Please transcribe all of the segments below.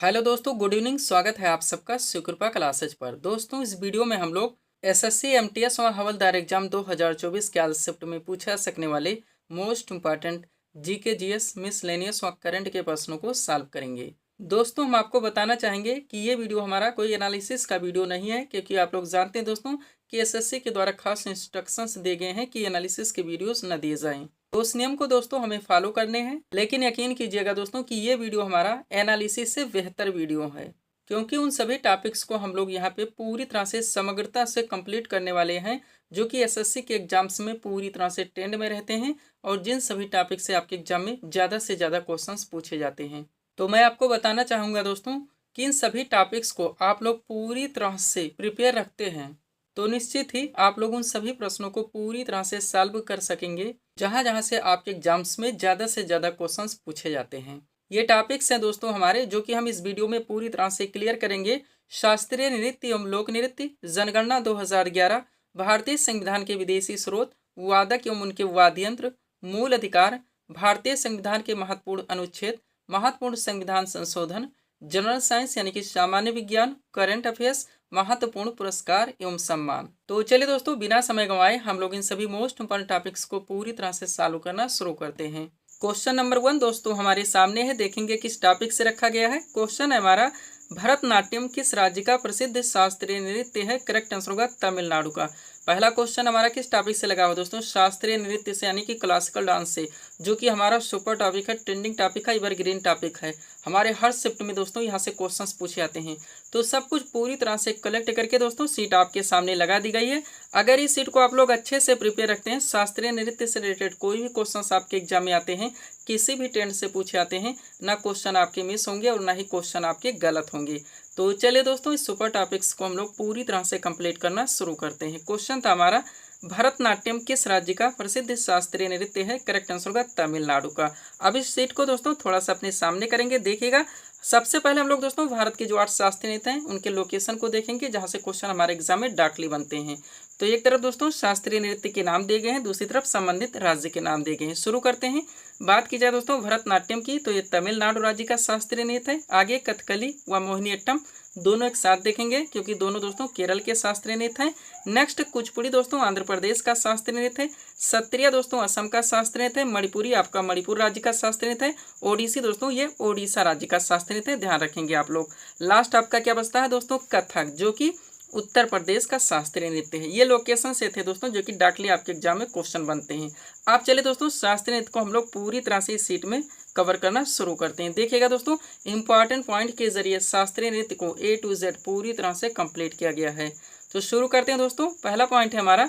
Hello दोस्तों, good evening. स्वागत है आप सबका शिवकृपा क्लासेज पर। दोस्तों, इस वीडियो में हम लोग एसएससी एमटीएस और हवलदार एग्जाम 2024 के आज शिफ्ट में पूछा सकने वाले most important GK GS miscellaneous और करंट के प्रश्नों को सॉल्व करेंगे। दोस्तों, हम आपको बताना चाहेंगे कि ये वीडियो हमारा कोई एनालिसिस का वीडियो नहीं है, क्योंकि आप लोग जानते हैं दोस्तों कि एसएससी के द्वारा खास इंस्ट्रक्शंस दिए गए हैं कि एनालिसिस के वीडियोस न दिए जाएं। तो उस नियम को दोस्तों हमें फॉलो करने हैं, लेकिन यकीन कीजिएगा दोस्तों कि ये वीडियो हमारा एनालिसिस से बेहतर वीडियो है, क्योंकि उन सभी टॉपिक्स को हम लोग यहाँ पे पूरी तरह से समग्रता से कंप्लीट करने वाले हैं, जो कि एसएससी के एग्जाम्स में पूरी तरह से ट्रेंड में रहते हैं और जिन सभी टॉपिक से आपके एग्जाम में ज़्यादा से ज़्यादा क्वेश्चंस पूछे जाते हैं। तो मैं आपको बताना चाहूँगा दोस्तों कि इन सभी टॉपिक्स को आप लोग पूरी तरह से प्रिपेयर रखते हैं तो निश्चित ही आप लोग उन सभी प्रश्नों को पूरी तरह से सॉल्व कर सकेंगे जहां जहां से आपके एग्जाम्स में ज़्यादा से ज़्यादा क्वेश्चंस पूछे जाते हैं। ये टॉपिक्स हैं दोस्तों हमारे, जो कि हम इस वीडियो में पूरी तरह से क्लियर करेंगे। शास्त्रीय नृत्य एवं लोक नृत्य, जनगणना 2011, भारतीय संविधान के विदेशी स्रोत, वादक एवं उनके वाद्य यंत्र, मूल अधिकार, भारतीय संविधान के महत्वपूर्ण अनुच्छेद, महत्वपूर्ण संविधान संशोधन, जनरल साइंस यानी कि सामान्य विज्ञान, करंट अफेयर्स, महत्वपूर्ण पुरस्कार एवं सम्मान। तो चलिए दोस्तों, बिना समय गंवाए हम लोग इन सभी मोस्ट इंपॉर्टेंट टॉपिक्स को पूरी तरह से सॉल्व करना शुरू करते हैं। क्वेश्चन नंबर 1 दोस्तों हमारे सामने है, देखेंगे किस टॉपिक से रखा गया है। क्वेश्चन है हमारा, भरतनाट्यम किस राज्य का प्रसिद्ध शास्त्रीय नृत्य है? करेक्ट आंसर होगा तमिलनाडु का। पहला क्वेश्चन हमारा किस टॉपिक से लगा हुआ दोस्तों? शास्त्रीय नृत्य से, यानी कि क्लासिकल डांस से, जो कि हमारा सुपर टॉपिक है, ट्रेंडिंग टॉपिक है, एवरग्रीन टॉपिक है। हमारे हर शिफ्ट में दोस्तों यहाँ से क्वेश्चंस पूछे जाते हैं, तो सब कुछ पूरी तरह से कलेक्ट करके दोस्तों सीट आपके सामने लगा दी गई है। अगर इस सीट को आप लोग अच्छे से प्रिपेयर रखते हैं, शास्त्रीय नृत्य से रिलेटेड कोई भी क्वेश्चंस आपके एग्जाम में आते हैं, किसी भी ट्रेंड से पूछे जाते हैं, ना क्वेश्चन आपके मिस होंगे और ना ही क्वेश्चन आपके गलत होंगे। तो चलिए दोस्तों, इस सुपर टॉपिक्स को हम लोग पूरी तरह से कंप्लीट करना शुरू करते हैं। क्वेश्चन था हमारा, भरतनाट्यम किस राज्य का प्रसिद्ध शास्त्रीय नृत्य है? करेक्ट आंसर होगा तमिलनाडु का। अब इस सीट को दोस्तों थोड़ा सा अपने सामने करेंगे, देखिएगा। सबसे पहले हम लोग दोस्तों भारत के जो 8 शास्त्रीय नृत्य हैं उनके लोकेशन को देखेंगे, जहां से क्वेश्चन हमारे एग्जाम में डार्कली बनते हैं। तो एक तरफ दोस्तों शास्त्रीय नृत्य के नाम दिए गए हैं, दूसरी तरफ संबंधित राज्य के नाम दिए गए हैं। शुरू करते हैं। बात की जाए दोस्तों भरतनाट्यम की, तो ये तमिलनाडु राज्य का शास्त्रीय नृत्य है। आगे कथकली व मोहिनीअट्टम दोनों एक साथ देखेंगे, क्योंकि दोनों दोस्तों केरल के शास्त्रीय नृत्य हैं। नेक्स्ट कुचिपुड़ी दोस्तों आंध्र प्रदेश का शास्त्रीय नृत्य है। सत्रिया दोस्तों असम का शास्त्रीय नृत्य है। मणिपुरी आपका मणिपुर राज्य का शास्त्रीय नृत्य है। ओडिसी दोस्तों ये ओडिशा राज्य का शास्त्रीय नृत्य है, ध्यान रखेंगे आप लोग। लास्ट आपका क्या बचता है दोस्तों? कथक, जो कि उत्तर प्रदेश का शास्त्रीय नृत्य है। ये लोकेशन से थे दोस्तों, जो कि डार्कली आपके एग्जाम में क्वेश्चन बनते हैं। आप चले दोस्तों शास्त्रीय नृत्य को हम लोग पूरी तरह से इस सीट में कवर करना शुरू करते हैं। देखिएगा दोस्तों, इंपॉर्टेंट पॉइंट के जरिए शास्त्रीय नृत्य को A to Z पूरी तरह से कंप्लीट किया गया है। तो शुरू करते हैं दोस्तों। पहला पॉइंट है हमारा,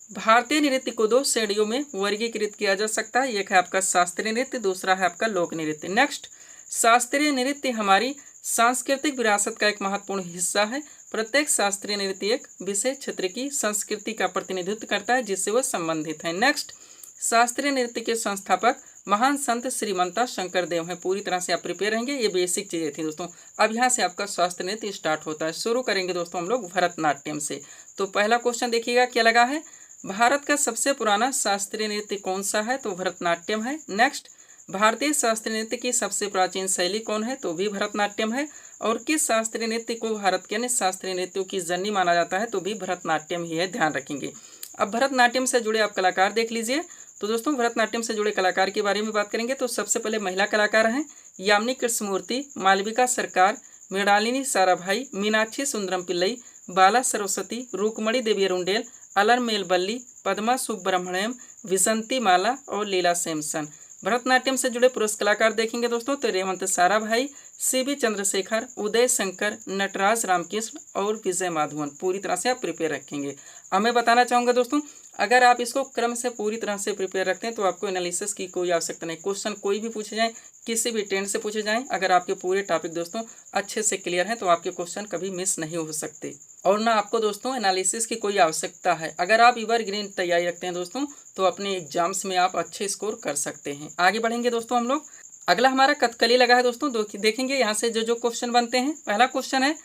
भारतीय नृत्य को 2 श्रेणियों में वर्गीकृत किया जा सकता है। एक है आपका शास्त्रीय नृत्य, दूसरा है आपका लोक नृत्य। नेक्स्ट, शास्त्रीय नृत्य हमारी सांस्कृतिक विरासत का एक महत्वपूर्ण हिस्सा है। प्रत्येक शास्त्रीय नृत्य एक विशेष क्षेत्र की संस्कृति का प्रतिनिधित्व करता है जिससे वह संबंधित है। नेक्स्ट, शास्त्रीय नृत्य के संस्थापक महान संत श्रीमंता शंकर देव हैं। पूरी तरह से आप प्रिपेयर रहेंगे, ये बेसिक चीजें थी दोस्तों। अब यहाँ से आपका शास्त्रीय नृत्य स्टार्ट होता है। शुरू करेंगे दोस्तों हम लोग भरतनाट्यम से। तो पहला क्वेश्चन देखिएगा क्या लगा है, भारत का सबसे पुराना शास्त्रीय नृत्य कौन सा है? तो भरतनाट्यम है। नेक्स्ट, भारतीय शास्त्रीय नृत्य की सबसे प्राचीन शैली कौन है? तो भी भरतनाट्यम है। और किस शास्त्रीय नृत्य को भारत के अन्य शास्त्रीय नृत्यों की जननी माना जाता है? तो भी भरतनाट्यम ही है, ध्यान रखेंगे। अब भरतनाट्यम से जुड़े आप कलाकार देख लीजिए। तो दोस्तों भरतनाट्यम से जुड़े कलाकार के बारे में बात करेंगे, तो सबसे पहले महिला कलाकार हैं यामिनी कृष्णमूर्ति, मालविका सरकार, मृणालिनी साराभाई, मीनाक्षी सुंदरम पिल्लई, बाला सरस्वती, रुक्मणी देवी अरुंडेल, अलरमेल बल्ली, पद्मा सुब्रमण्यम, विसंती माला और लीला सैमसन। भरतनाट्यम से जुड़े पुरुष कलाकार देखेंगे दोस्तों, तो रेवंत साराभाई, CB चंद्रशेखर, उदय शंकर, नटराज रामकृष्ण और विजय माधवन। पूरी तरह से आप प्रिपेयर रखेंगे। अब मैं बताना चाहूँगा दोस्तों, अगर आप इसको क्रम से पूरी तरह से प्रिपेयर रखते हैं तो आपको एनालिसिस की कोई आवश्यकता नहीं। क्वेश्चन कोई भी पूछे जाए, किसी भी ट्रेंड से पूछे जाएं, अगर आपके पूरे टॉपिक दोस्तों अच्छे से क्लियर हैं तो आपके क्वेश्चन कभी मिस नहीं हो सकते, और ना आपको दोस्तों एनालिसिस की कोई आवश्यकता है। अगर आप एवरग्रीन तैयारी रखते हैं दोस्तों, तो अपने एग्जाम्स में आप अच्छे स्कोर कर सकते हैं। आगे बढ़ेंगे दोस्तों हम लोग। अगला हमारा कथकली लगा है दोस्तों, देखेंगे यहाँ से जो क्वेश्चन बनते हैं। पहला क्वेश्चन है,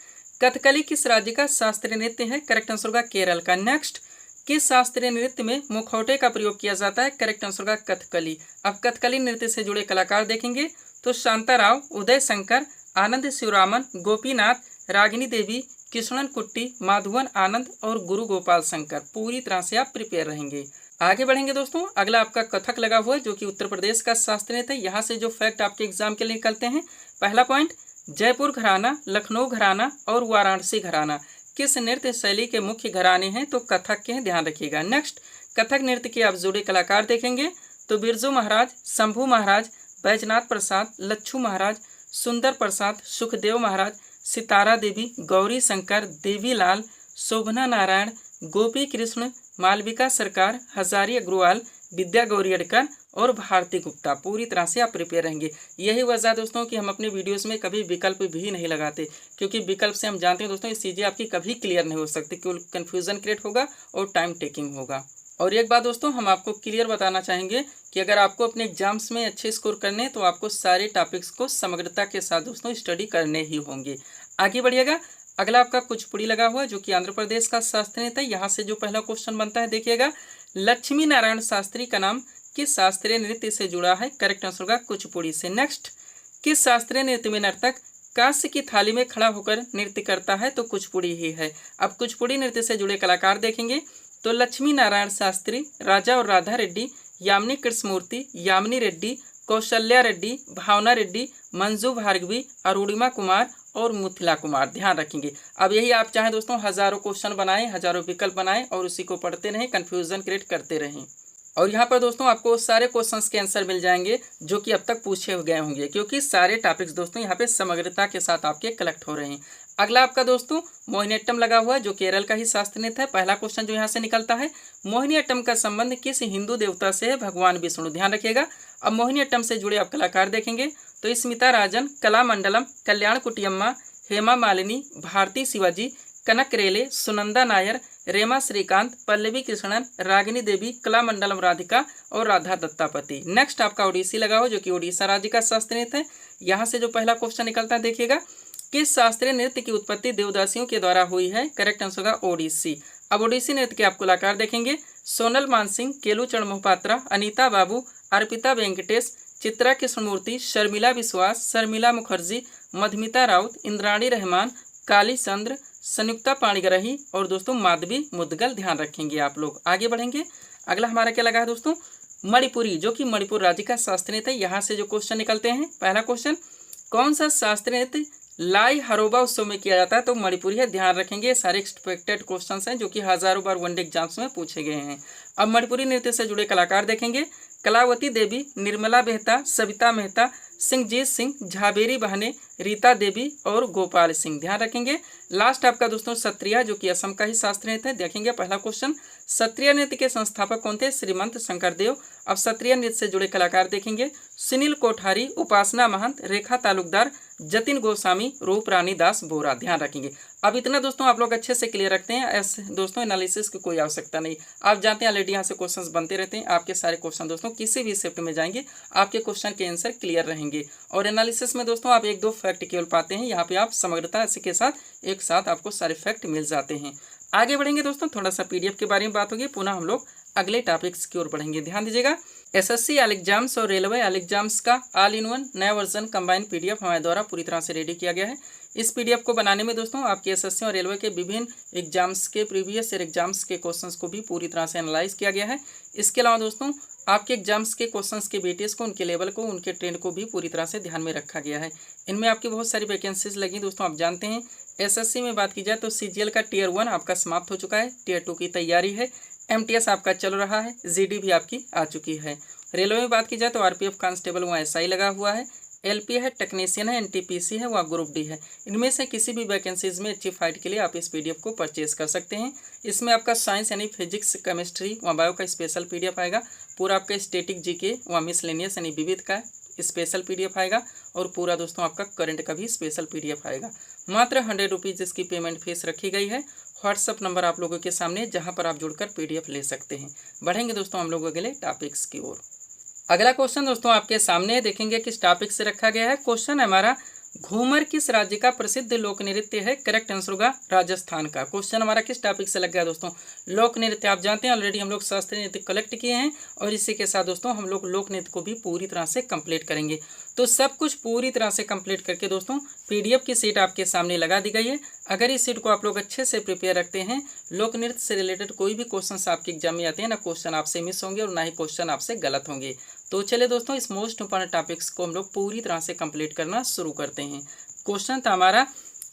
कथकली किस राज्य का शास्त्रीय नृत्य है? करेक्ट आंसर होगा केरल का। नेक्स्ट, किस शास्त्रीय नृत्य में मुखौटे का प्रयोग किया जाता है? करेक्ट आंसर होगा कथकली। अब कथकली नृत्य से जुड़े कलाकार देखेंगे, तो शांताराव, उदय शंकर, आनंद शिवरामन, गोपीनाथ, रागिनी देवी, कृष्णन कुट्टी, माधवन आनंद और गुरु गोपाल शंकर। पूरी तरह से आप प्रिपेयर रहेंगे। आगे बढ़ेंगे दोस्तों, अगला आपका कथक लगा हुआ है जो कि उत्तर प्रदेश का शास्त्रीय नृत्य है। यहाँ से जो फैक्ट आपके एग्जाम के लिए निकलते हैं, पहला पॉइंट, जयपुर घराना, लखनऊ घराना और वाराणसी घराना किस नृत्य शैली के मुख्य घराने हैं? तो कथक के हैं, ध्यान रखिएगा। नेक्स्ट, कथक नृत्य के आप जुड़े कलाकार देखेंगे तो बिरजू महाराज, शंभू महाराज, बैजनाथ प्रसाद, लच्छू महाराज, सुंदर प्रसाद, सुखदेव महाराज, सितारा देवी, गौरी शंकर, देवीलाल, शोभना नारायण, गोपी कृष्ण, मालविका सरकार, हजारी अग्रवाल, विद्या गौरी अडकर और भारती गुप्ता। पूरी तरह से आप प्रिपेयर रहेंगे। यही वजह दोस्तों कि हम अपने वीडियोस में कभी विकल्प भी नहीं लगाते, क्योंकि विकल्प से हम जानते हैं दोस्तों ये चीज़ें आपकी कभी क्लियर नहीं हो सकती, क्योंकि कन्फ्यूजन क्रिएट होगा और टाइम टेकिंग होगा। और एक बात दोस्तों हम आपको क्लियर बताना चाहेंगे कि अगर आपको अपने एग्जाम्स में अच्छे स्कोर करने हैं तो आपको सारे टॉपिक्स को समग्रता के साथ दोस्तों स्टडी करने ही होंगे। आगे बढ़िएगा, अगला आपका कुचिपुड़ी लगा हुआ है जो कि आंध्र प्रदेश का शास्त्रीय नृत्य है। यहाँ से जो पहला क्वेश्चन बनता है देखिएगा, लक्ष्मी नारायण शास्त्री का नाम किस शास्त्रीय नृत्य से जुड़ा है? करेक्ट आंसर होगा कुचिपुड़ी से। नेक्स्ट, किस शास्त्रीय नृत्य में नर्तक कांस्य की थाली में खड़ा होकर नृत्य करता है? तो कुचिपुड़ी ही है। अब कुचिपुड़ी नृत्य से जुड़े कलाकार देखेंगे तो लक्ष्मी नारायण शास्त्री, राजा और राधा रेड्डी, यामिनी कृष्णमूर्ति, यामिनी रेड्डी, कौशल्या रेड्डी, भावना रेड्डी, मंजू भार्गवी, अरुणिमा कुमार और मिथिला कुमार। ध्यान रखेंगे। अब यही आप चाहें दोस्तों हजारों क्वेश्चन बनाएं, हजारों विकल्प बनाएं और उसी को पढ़ते रहें, कन्फ्यूजन क्रिएट करते रहें। और यहाँ पर दोस्तों आपको सारे क्वेश्चंस के आंसर मिल जाएंगे जो कि अब तक पूछे गए होंगे, क्योंकि सारे टॉपिक्स दोस्तों यहाँ पे समग्रता के साथ आपके कलेक्ट हो रहे हैं। अगला आपका दोस्तों मोहिनीअट्टम लगा हुआ है जो केरल का ही शास्त्रीय नृत्य है। पहला क्वेश्चन जो यहाँ से निकलता है, मोहिनीअट्टम का संबंध किस हिंदू देवता से है? भगवान विष्णु। ध्यान रखिएगा। अब मोहिनीअट्टम से जुड़े आप कलाकार देखेंगे तो स्मिता राजन, कलामंडलम, कल्याण कुटियम्मा, हेमा मालिनी, भारती शिवाजी, कनक रेले, सुनंदा नायर, रेमा श्रीकांत, पल्लवी कृष्णन, रागिनी देवी, कलामंडलम राधिका और राधा दत्तापति। नेक्स्ट आपका ओडिसी लगा हो जो कि ओडिशा राज्य का शास्त्रीय नृत्य है। यहाँ से जो पहला क्वेश्चन निकलता है देखिएगा, किस शास्त्रीय नृत्य की उत्पत्ति देवदासियों के द्वारा हुई है? करेक्ट आंसर होगा ओडिसी। अब ओडिसी नृत्य के आपको कलाकार देखेंगे, सोनल मानसिंह, केलूचरण मोहपात्रा, अनीता बाबू, अर्पिता वेंकटेश, चित्रा कृष्णमूर्ति, शर्मिला विश्वास, शर्मिला मुखर्जी, मधुमिता राउत, इंद्राणी रहमान, काली चंद्र, संयुक्ता पाणिग्राही और दोस्तों माधवी मुदगल। ध्यान रखेंगे आप लोग। आगे बढ़ेंगे, अगला हमारा क्या लगा है दोस्तों, मणिपुरी जो कि मणिपुर राज्य का शास्त्रीय नृत्य है। यहाँ से जो क्वेश्चन निकलते हैं, पहला क्वेश्चन, कौन सा शास्त्रीय नृत्य लाई हरोबा उत्सव में किया जाता है? तो मणिपुरी है। ध्यान रखेंगे, सारे एक्सपेक्टेड क्वेश्चंस हैं जो कि हजारों बार वनडे एग्जाम्स में पूछे गए हैं। अब मणिपुरी नृत्य से जुड़े कलाकार देखेंगे, कलावती देवी, निर्मला मेहता, सविता मेहता, सिंहजीत सिंह, झाबेरी बहने, रीता देवी और गोपाल सिंह। ध्यान रखेंगे। लास्ट आपका दोस्तों सत्रिया जो कि असम का ही शास्त्रीय नृत्य है। देखेंगे पहला क्वेश्चन, सत्रिया नृत्य के संस्थापक कौन थे? श्रीमंत शंकरदेव। अब सत्रिया नृत्य से जुड़े कलाकार देखेंगे, सुनील कोठारी, उपासना महंत, रेखा तालुकदार, जतिन गोस्वामी, रूप रानी दास बोरा। ध्यान रखेंगे। अब इतना दोस्तों आप लोग अच्छे से क्लियर रखते हैं, ऐसे दोस्तों एनालिसिस की कोई आवश्यकता नहीं। आप जानते हैं ऑलरेडी यहाँ से क्वेश्चंस बनते रहते हैं। आपके सारे क्वेश्चन दोस्तों किसी भी शिफ्ट में जाएंगे आपके क्वेश्चन के आंसर क्लियर रहेंगे। और एनालिसिस में दोस्तों आप एक दो फैक्ट केवल पाते हैं, यहाँ पे आप समग्रता के साथ एक साथ आपको सारे फैक्ट मिल जाते हैं। आगे बढ़ेंगे दोस्तों, थोड़ा सा पीडीएफ के बारे में बात होगी, पुनः हम लोग अगले टॉपिक्स की ओर बढ़ेंगे। ध्यान दीजिएगा, एसएससी एग्जाम्स और रेलवे एग्जाम्स का ऑल इन वन नया वर्जन कंबाइंड पीडीएफ हमारे द्वारा पूरी तरह से रेडी किया गया है। इस पीडीएफ को बनाने में दोस्तों आपके एसएससी और रेलवे के विभिन्न एग्जाम्स के प्रीवियस ईयर एग्जाम्स के क्वेश्चंस को भी पूरी तरह से एनालाइज किया गया है। इसके अलावा दोस्तों आपके एग्जाम्स के क्वेश्चंस के वेटेज को, उनके लेवल को, उनके ट्रेंड को भी पूरी तरह से ध्यान में रखा गया है। इनमें आपकी बहुत सारी वैकेंसीज लगी दोस्तों। आप जानते हैं एसएससी में बात की जाए तो सीजीएल का टियर 1 आपका समाप्त हो चुका है, टियर 2 की तैयारी है, एमटीएस आपका चल रहा है, जीडी भी आपकी आ चुकी है। रेलवे में बात की जाए तो आरपीएफ कांस्टेबल वहाँ एसआई लगा हुआ है, एलपी है, टेक्नीशियन है, एनटीपीसी है, वह ग्रुप डी है। इनमें से किसी भी वैकेंसीज में अच्छी फाइट के लिए आप इस पीडीएफ को परचेज कर सकते हैं। इसमें आपका साइंस यानी फिजिक्स, केमिस्ट्री व बायो का स्पेशल पीडीएफ आएगा, पूरा आपका स्टैटिक जीके व मिसलेनियस यानी विविध का स्पेशल पीडीएफ आएगा और पूरा दोस्तों आपका करंट का भी स्पेशल पीडीएफ आएगा। मात्र 100 रुपीज़ इसकी पेमेंट फीस रखी गई है। व्हाट्सअप नंबर आप लोगों के सामने जहां पर आप जुड़कर पीडीएफ ले सकते हैं। बढ़ेंगे दोस्तों हम लोग अगले टॉपिक्स की ओर। अगला क्वेश्चन दोस्तों आपके सामने देखेंगे किस टॉपिक से रखा गया है। क्वेश्चन है हमारा, घूमर किस राज्य का प्रसिद्ध लोक नृत्य है? करेक्ट आंसर होगा राजस्थान का। क्वेश्चन हमारा किस टॉपिक से लग गया दोस्तों? लोक नृत्य। आप जानते हैं ऑलरेडी हम लोग शास्त्रीय नृत्य कलेक्ट किए हैं और इसी के साथ दोस्तों हम लोग लोक नृत्य को भी पूरी तरह से कंप्लीट करेंगे। तो सब कुछ पूरी तरह से कंप्लीट करके दोस्तों पीडीएफ की सीट आपके सामने लगा दी गई है। अगर इस सीट को आप लोग अच्छे से प्रिपेयर रखते हैं, लोक नृत्य से रिलेटेड कोई भी क्वेश्चन आपके एग्जाम में आते हैं ना, क्वेश्चन आपसे मिस होंगे और ना ही क्वेश्चन आपसे गलत होंगे। तो चलिए दोस्तों, इस मोस्ट इंपॉर्टेंट टॉपिक्स को हम लोग पूरी तरह से कंप्लीट करना शुरू करते हैं। क्वेश्चन था हमारा,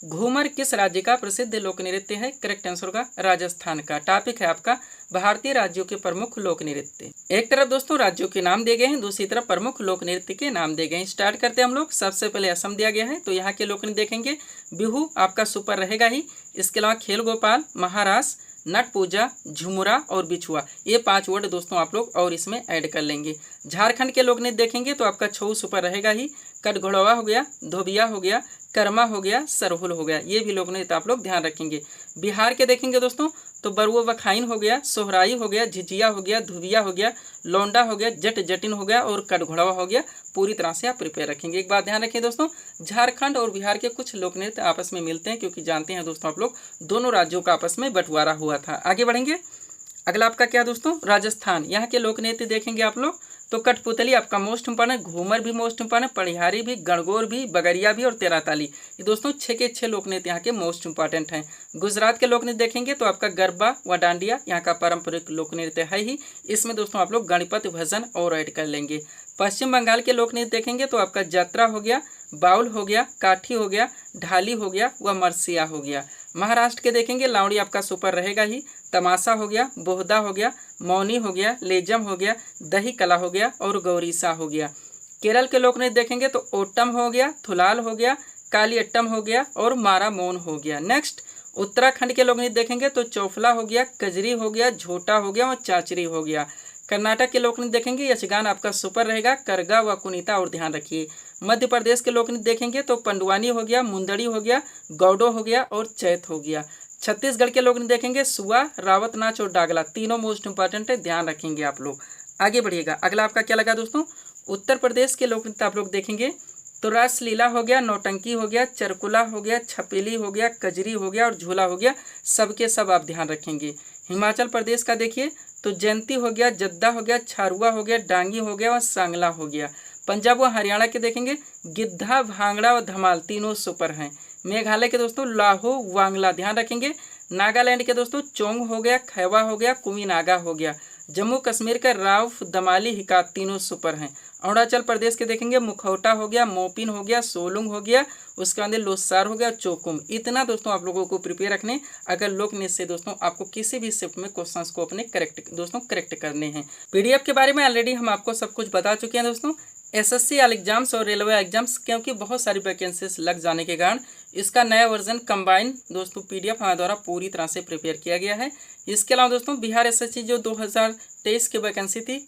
घूमर किस राज्य का प्रसिद्ध लोक नृत्य है? करेक्ट आंसर होगा राजस्थान का। टॉपिक है आपका भारतीय राज्यों के प्रमुख लोक नृत्य। एक तरफ दोस्तों राज्यों के नाम दिए गए हैं, दूसरी तरफ प्रमुख लोक नृत्य के नाम दिए गए हैं। स्टार्ट करते हैं हम लोग। सबसे पहले असम दिया गया है, तो यहाँ के लोक नृत्य देखेंगे। बिहू आपका सुपर रहेगा ही। इसके अलावा खेल गोपाल, महारास, नट पूजा, झुमुरा और बिछुआ, ये 5 वर्ड दोस्तों आप लोग और इसमें ऐड कर लेंगे। झारखंड के लोक नृत्य देखेंगे तो आपका छऊ सुपर रहेगा ही। कटघोड़वा हो गया, धोबिया हो गया, कर्मा हो गया, सरहुल हो गया, ये भी लोक नृत्य आप लोग ध्यान रखेंगे। बिहार के देखेंगे दोस्तों तो बरुआ बखाइन हो गया, सोहराई हो गया, झिझिया हो गया, धुबिया हो गया, लौंडा हो गया, जट जटिन हो गया और कटघोड़वा हो गया। पूरी तरह से आप प्रिपेयर रखेंगे। एक बात ध्यान रखें दोस्तों, झारखंड और बिहार के कुछ लोक नृत्य आपस में मिलते हैं, क्योंकि जानते हैं दोस्तों आप लोग दोनों राज्यों का आपस में बंटवारा हुआ था। आगे बढ़ेंगे। अगला आपका क्या दोस्तों, राजस्थान। यहाँ के लोक नृत्य देखेंगे आप लोग तो कठपुतली आपका मोस्ट इंपॉर्टेंट, घूमर भी मोस्ट इंपॉर्टेंट, पढ़ियारी भी, गणगौर भी, बगरिया भी और तेराताली, ये दोस्तों 6 के 6 लोक नृत्य यहाँ के मोस्ट इंपॉर्टेंट हैं। गुजरात के लोक नृत्य देखेंगे तो आपका गरबा व डांडिया यहाँ का पारंपरिक लोक नृत्य है ही। इसमें दोस्तों आप लोग गणपति भजन और ऐड कर लेंगे। पश्चिम बंगाल के लोक नृत्य देखेंगे तो आपका यात्रा हो गया, बाउल हो गया, काठी हो गया, ढाली हो गया व मरसिया हो गया। महाराष्ट्र के देखेंगे लावड़ी आपका सुपर रहेगा ही। तमाशा हो गया, बोहदा हो गया, मौनी हो गया, लेजम हो गया, दही कला हो गया और गौरीसा हो गया। केरल के लोक नृत्य देखेंगे तो ओट्टम हो गया, थुलाल हो गया, कालियट्टम हो गया और मारा मोन हो गया। नेक्स्ट उत्तराखंड के लोक नृत्य देखेंगे तो चौफला हो गया, कजरी हो गया, झोटा हो गया और चाचरी हो गया। कर्नाटक के लोक नृत्य देखेंगे यक्षगान आपका सुपर रहेगा, करगा व कुनीता और ध्यान रखिए। मध्य प्रदेश के लोक नृत्य देखेंगे तो पंडवानी हो गया, मुंदड़ी हो गया, गौडो हो गया और चैत हो गया। छत्तीसगढ़ के लोक नृत्य देखेंगे सुआ, रावत नाच और डागला, तीनों मोस्ट इंपॉर्टेंट है, ध्यान रखेंगे आप लोग। आगे बढ़िएगा। अगला आपका क्या लगा दोस्तों, उत्तर प्रदेश के लोक नृत्य आप लोग देखेंगे तो रासलीला हो गया, नौटंकी हो गया, चरकुला हो गया, छपेली हो गया, कजरी हो गया और झूला हो गया, सबके सब आप ध्यान रखेंगे। हिमाचल प्रदेश का देखिए तो जयंती हो गया, जद्दा हो गया, छारुआ हो गया, डांगी हो गया और सांगला हो गया। पंजाब व हरियाणा के देखेंगे गिद्धा, भांगड़ा और धमाल, तीनों सुपर हैं। मेघालय के दोस्तों लाहो, वांगला, ध्यान रखेंगे। नागालैंड के दोस्तों चोंग हो गया, खैवा हो गया, कुमी नागा हो गया। जम्मू कश्मीर का राउफ, दमाली, हिकात, तीनों सुपर हैं। अरुणाचल प्रदेश के देखेंगे मुखौटा हो गया, मोपिन हो गया, सोलुंग हो गया, उसके बाद लोसार हो गया, चोकुम। इतना दोस्तों आप लोगों को प्रिपेयर रखने। अगर लोक नृत्य से दोस्तों आपको किसी भी शिफ्ट में क्वेश्चंस को अपने करेक्ट करने हैं। पीडीएफ के बारे में ऑलरेडी हम आपको सब कुछ बता चुके हैं दोस्तों। एसएससी एग्जाम्स और रेलवे एग्जाम्स, क्योंकि बहुत सारी वैकेंसीज लग जाने के कारण इसका नया वर्जन कंबाइन दोस्तों पीडीएफ हमारे द्वारा पूरी तरह से प्रिपेयर किया गया है। इसके अलावा दोस्तों बिहार एसएससी जो 2023 की वैकेंसी थी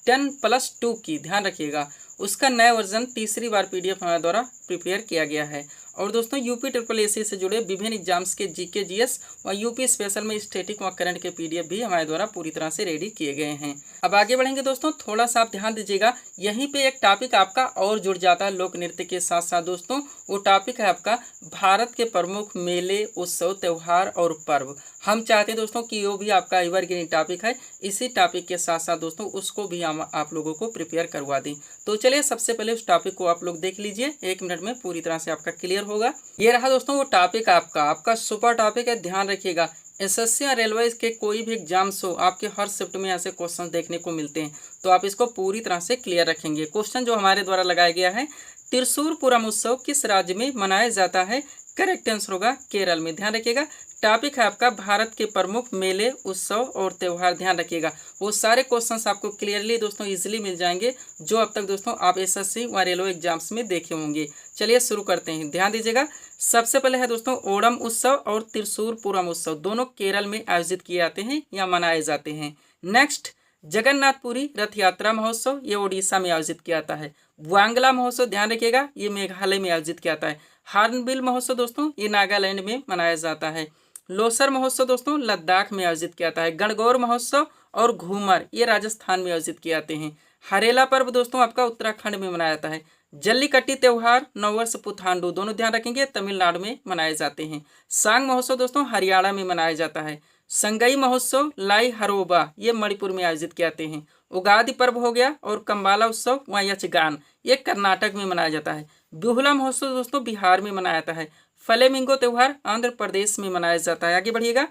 10+2 की, ध्यान रखिएगा, उसका नया वर्जन तीसरी बार पीडीएफ हमारे द्वारा प्रिपेयर किया गया है। और दोस्तों यूपी SSSC से जुड़े विभिन्न एग्जाम्स के जीके, जीएस व यूपी स्पेशल में स्टैटिक व करंट के पीडीएफ भी हमारे द्वारा पूरी तरह से रेडी किए गए हैं। अब आगे बढ़ेंगे दोस्तों, थोड़ा सा आप ध्यान दीजिएगा, यहीं पे एक टॉपिक आपका और जुड़ जाता है लोक नृत्य के साथ साथ दोस्तों। वो टॉपिक है आपका भारत के प्रमुख मेले, उत्सव, त्यौहार और पर्व। हम चाहते हैं दोस्तों कि वो भी आपका एवरग्रीन टॉपिक है, इसी टॉपिक के साथ साथ दोस्तों उसको भी हम आप लोगों को प्रिपेयर करवा दें। तो चलिए सबसे पहले उस टॉपिक को आप लोग देख लीजिए, 1 मिनट में पूरी तरह से आपका क्लियर होगा। ये रहा दोस्तों वो टॉपिक आपका सुपर टॉपिक है, ध्यान रखिएगा। एसएससी या रेलवे के कोई भी एग्जाम्स हो, आपके हर शिफ्ट में ऐसे क्वेश्चन देखने को मिलते हैं, तो आप इसको पूरी तरह से क्लियर रखेंगे। क्वेश्चन जो हमारे द्वारा लगाया गया है, त्रिशूर पूरम उत्सव किस राज्य में मनाया जाता है? करेक्ट आंसर होगा केरल में, ध्यान रखिएगा। टॉपिक है आपका भारत के प्रमुख मेले, उत्सव और त्यौहार, ध्यान रखिएगा। वो सारे क्वेश्चंस आपको क्लियरली दोस्तों इजीली मिल जाएंगे जो अब तक दोस्तों आप एसएससी व रेलवे एग्जाम्स में देखे होंगे। चलिए शुरू करते हैं, ध्यान दीजिएगा। सबसे पहले है दोस्तों ओणम उत्सव और त्रिशूर पूरम उत्सव, दोनों केरल में आयोजित किए जाते हैं या मनाए जाते हैं। नेक्स्ट जगन्नाथपुरी रथ यात्रा महोत्सव, ये ओडिशा में आयोजित किया जाता है। वांगला महोत्सव, ध्यान रखिएगा, ये मेघालय में आयोजित किया जाता है। हार्नबिल महोत्सव दोस्तों ये नागालैंड में मनाया जाता है। लोसर महोत्सव दोस्तों लद्दाख में आयोजित किया जाता है। गणगौर महोत्सव और घूमर ये राजस्थान में आयोजित किए जाते हैं। हरेला पर्व दोस्तों आपका उत्तराखंड में मनाया जाता है। जल्लीकट्टी त्यौहार, नववर्ष पुथांडु, दोनों ध्यान रखेंगे तमिलनाडु में मनाए जाते हैं। सांग महोत्सव दोस्तों हरियाणा में मनाया जाता है। संगई महोत्सव लाई हरोबा ये मणिपुर में आयोजित किए जाते हैं। उगादि पर्व हो गया और कंबाला उत्सव व यक्षगान ये कर्नाटक में मनाया जाता है। बिहुला महोत्सव दोस्तों बिहार में मनाया जाता है। फ्लेमिंगो त्यौहार आंध्र प्रदेश में मनाया जाता है। आगे बढ़िएगा।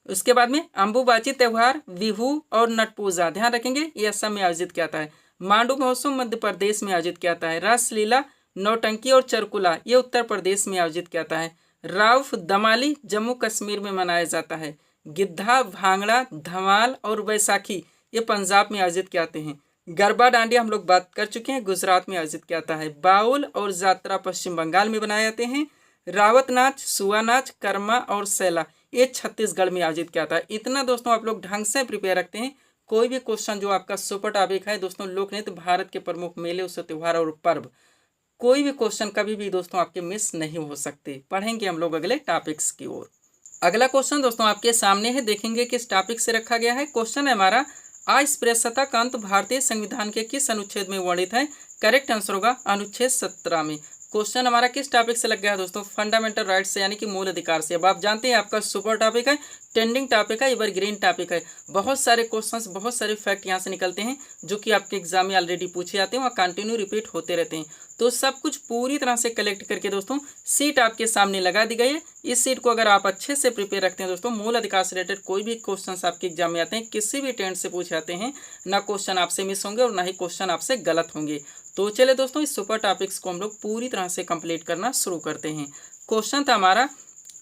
उसके बाद में अंबुबाची त्यौहार, बिहू और नट पूजा ध्यान रखेंगे ये असम में आयोजित किया जाता है। मांडू महोत्सव मध्य प्रदेश में आयोजित किया जाता है। रासलीला, नौटंकी और चरकुला ये उत्तर प्रदेश में आयोजित किया जाता है। राउफ दमाली जम्मू कश्मीर में मनाया जाता है। गिद्धा, भांगड़ा, धमाल और बैसाखी ये पंजाब में आयोजित किए जाते हैं। गरबा डांडिया हम लोग बात कर चुके हैं, गुजरात में आयोजित किया जाता है। बाउल और जात्रा पश्चिम बंगाल में बनाए जाते हैं। रावत नाच, सुआ नाच, कर्मा और सैला ये छत्तीसगढ़ में आयोजित किया जाता है। इतना दोस्तों आप लोग ढंग से प्रिपेयर रखते हैं, कोई भी क्वेश्चन जो आपका सुपर टॉपिक है दोस्तों लोक नृत्य, भारत के प्रमुख मेले, उत्सव, त्योहार और पर्व, कोई भी क्वेश्चन कभी भी दोस्तों आपके मिस नहीं हो सकते। पढ़ेंगे हम लोग अगले टॉपिक्स की ओर। अगला क्वेश्चन दोस्तों आपके सामने है, देखेंगे किस टॉपिक से रखा गया है। क्वेश्चन है हमारा, अस्पृश्यता का अंत भारतीय संविधान के किस अनुच्छेद में वर्णित है? करेक्ट आंसर होगा अनुच्छेद 17 में। क्वेश्चन हमारा किस टॉपिक से लग गया है दोस्तों? फंडामेंटल राइट्स से यानी कि मूल अधिकार से। अब आप जानते हैं आपका सुपर टॉपिक है, ट्रेंडिंग टॉपिक है, एवरग्रीन टॉपिक है। बहुत सारे क्वेश्चंस, बहुत सारे फैक्ट यहाँ से निकलते हैं जो कि आपके एग्जाम में ऑलरेडी पूछे जाते हैं और कंटिन्यू रिपीट होते रहते हैं। तो सब कुछ पूरी तरह से कलेक्ट करके दोस्तों सीट आपके सामने लगा दी गई है। इस सीट को अगर आप अच्छे से प्रिपेयर रखते हैं दोस्तों, मूल अधिकार से रिलेटेड कोई भी क्वेश्चंस आपके एग्जाम में आते हैं, किसी भी टेंट से पूछे जाते हैं, ना क्वेश्चन आपसे मिस होंगे और ना ही क्वेश्चन आपसे गलत होंगे। तो चले दोस्तों इस सुपर टॉपिक्स को हम लोग पूरी तरह से कंप्लीट करना शुरू करते हैं। क्वेश्चन था हमारा,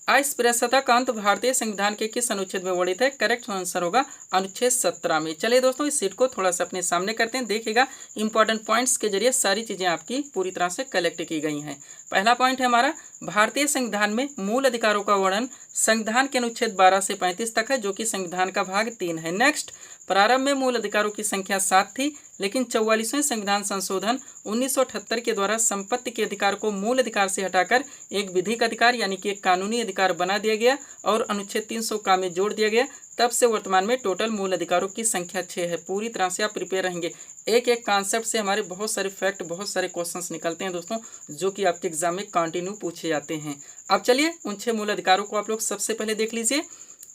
अस्पृश्यता का अंत भारतीय संविधान के किस अनुच्छेद में वर्णित है? करेक्ट आंसर होगा अनुच्छेद 17 में। चलिए दोस्तों इस सीट को थोड़ा सा अपने सामने करते हैं, देखिएगा इंपॉर्टेंट पॉइंट्स के जरिए सारी चीजें आपकी पूरी तरह से कलेक्ट की गई हैं। पहला पॉइंट है हमारा, भारतीय संविधान में मूल अधिकारों का वर्णन संविधान के अनुच्छेद 12 से 35 तक है, जो कि संविधान का भाग 3 है। नेक्स्ट, प्रारंभ में मूल अधिकारों की संख्या 7 थी, लेकिन 44वें संविधान संशोधन 1978 के द्वारा संपत्ति के अधिकार को मूल अधिकार से हटाकर एक विधिक अधिकार यानी कि एक कानूनी अधिकार बना दिया गया और अनुच्छेद 300 का में जोड़ दिया गया। तब से वर्तमान में टोटल मूल अधिकारों की संख्या 6 है। पूरी तरह से आप प्रिपेयर रहेंगे, एक एक कॉन्सेप्ट से हमारे बहुत सारे फैक्ट, बहुत सारे क्वेश्चंस निकलते हैं दोस्तों, जो कि आपके एग्जाम में कंटिन्यू पूछे जाते हैं। अब चलिए उन 6 मूल अधिकारों को आप लोग सबसे पहले देख लीजिए।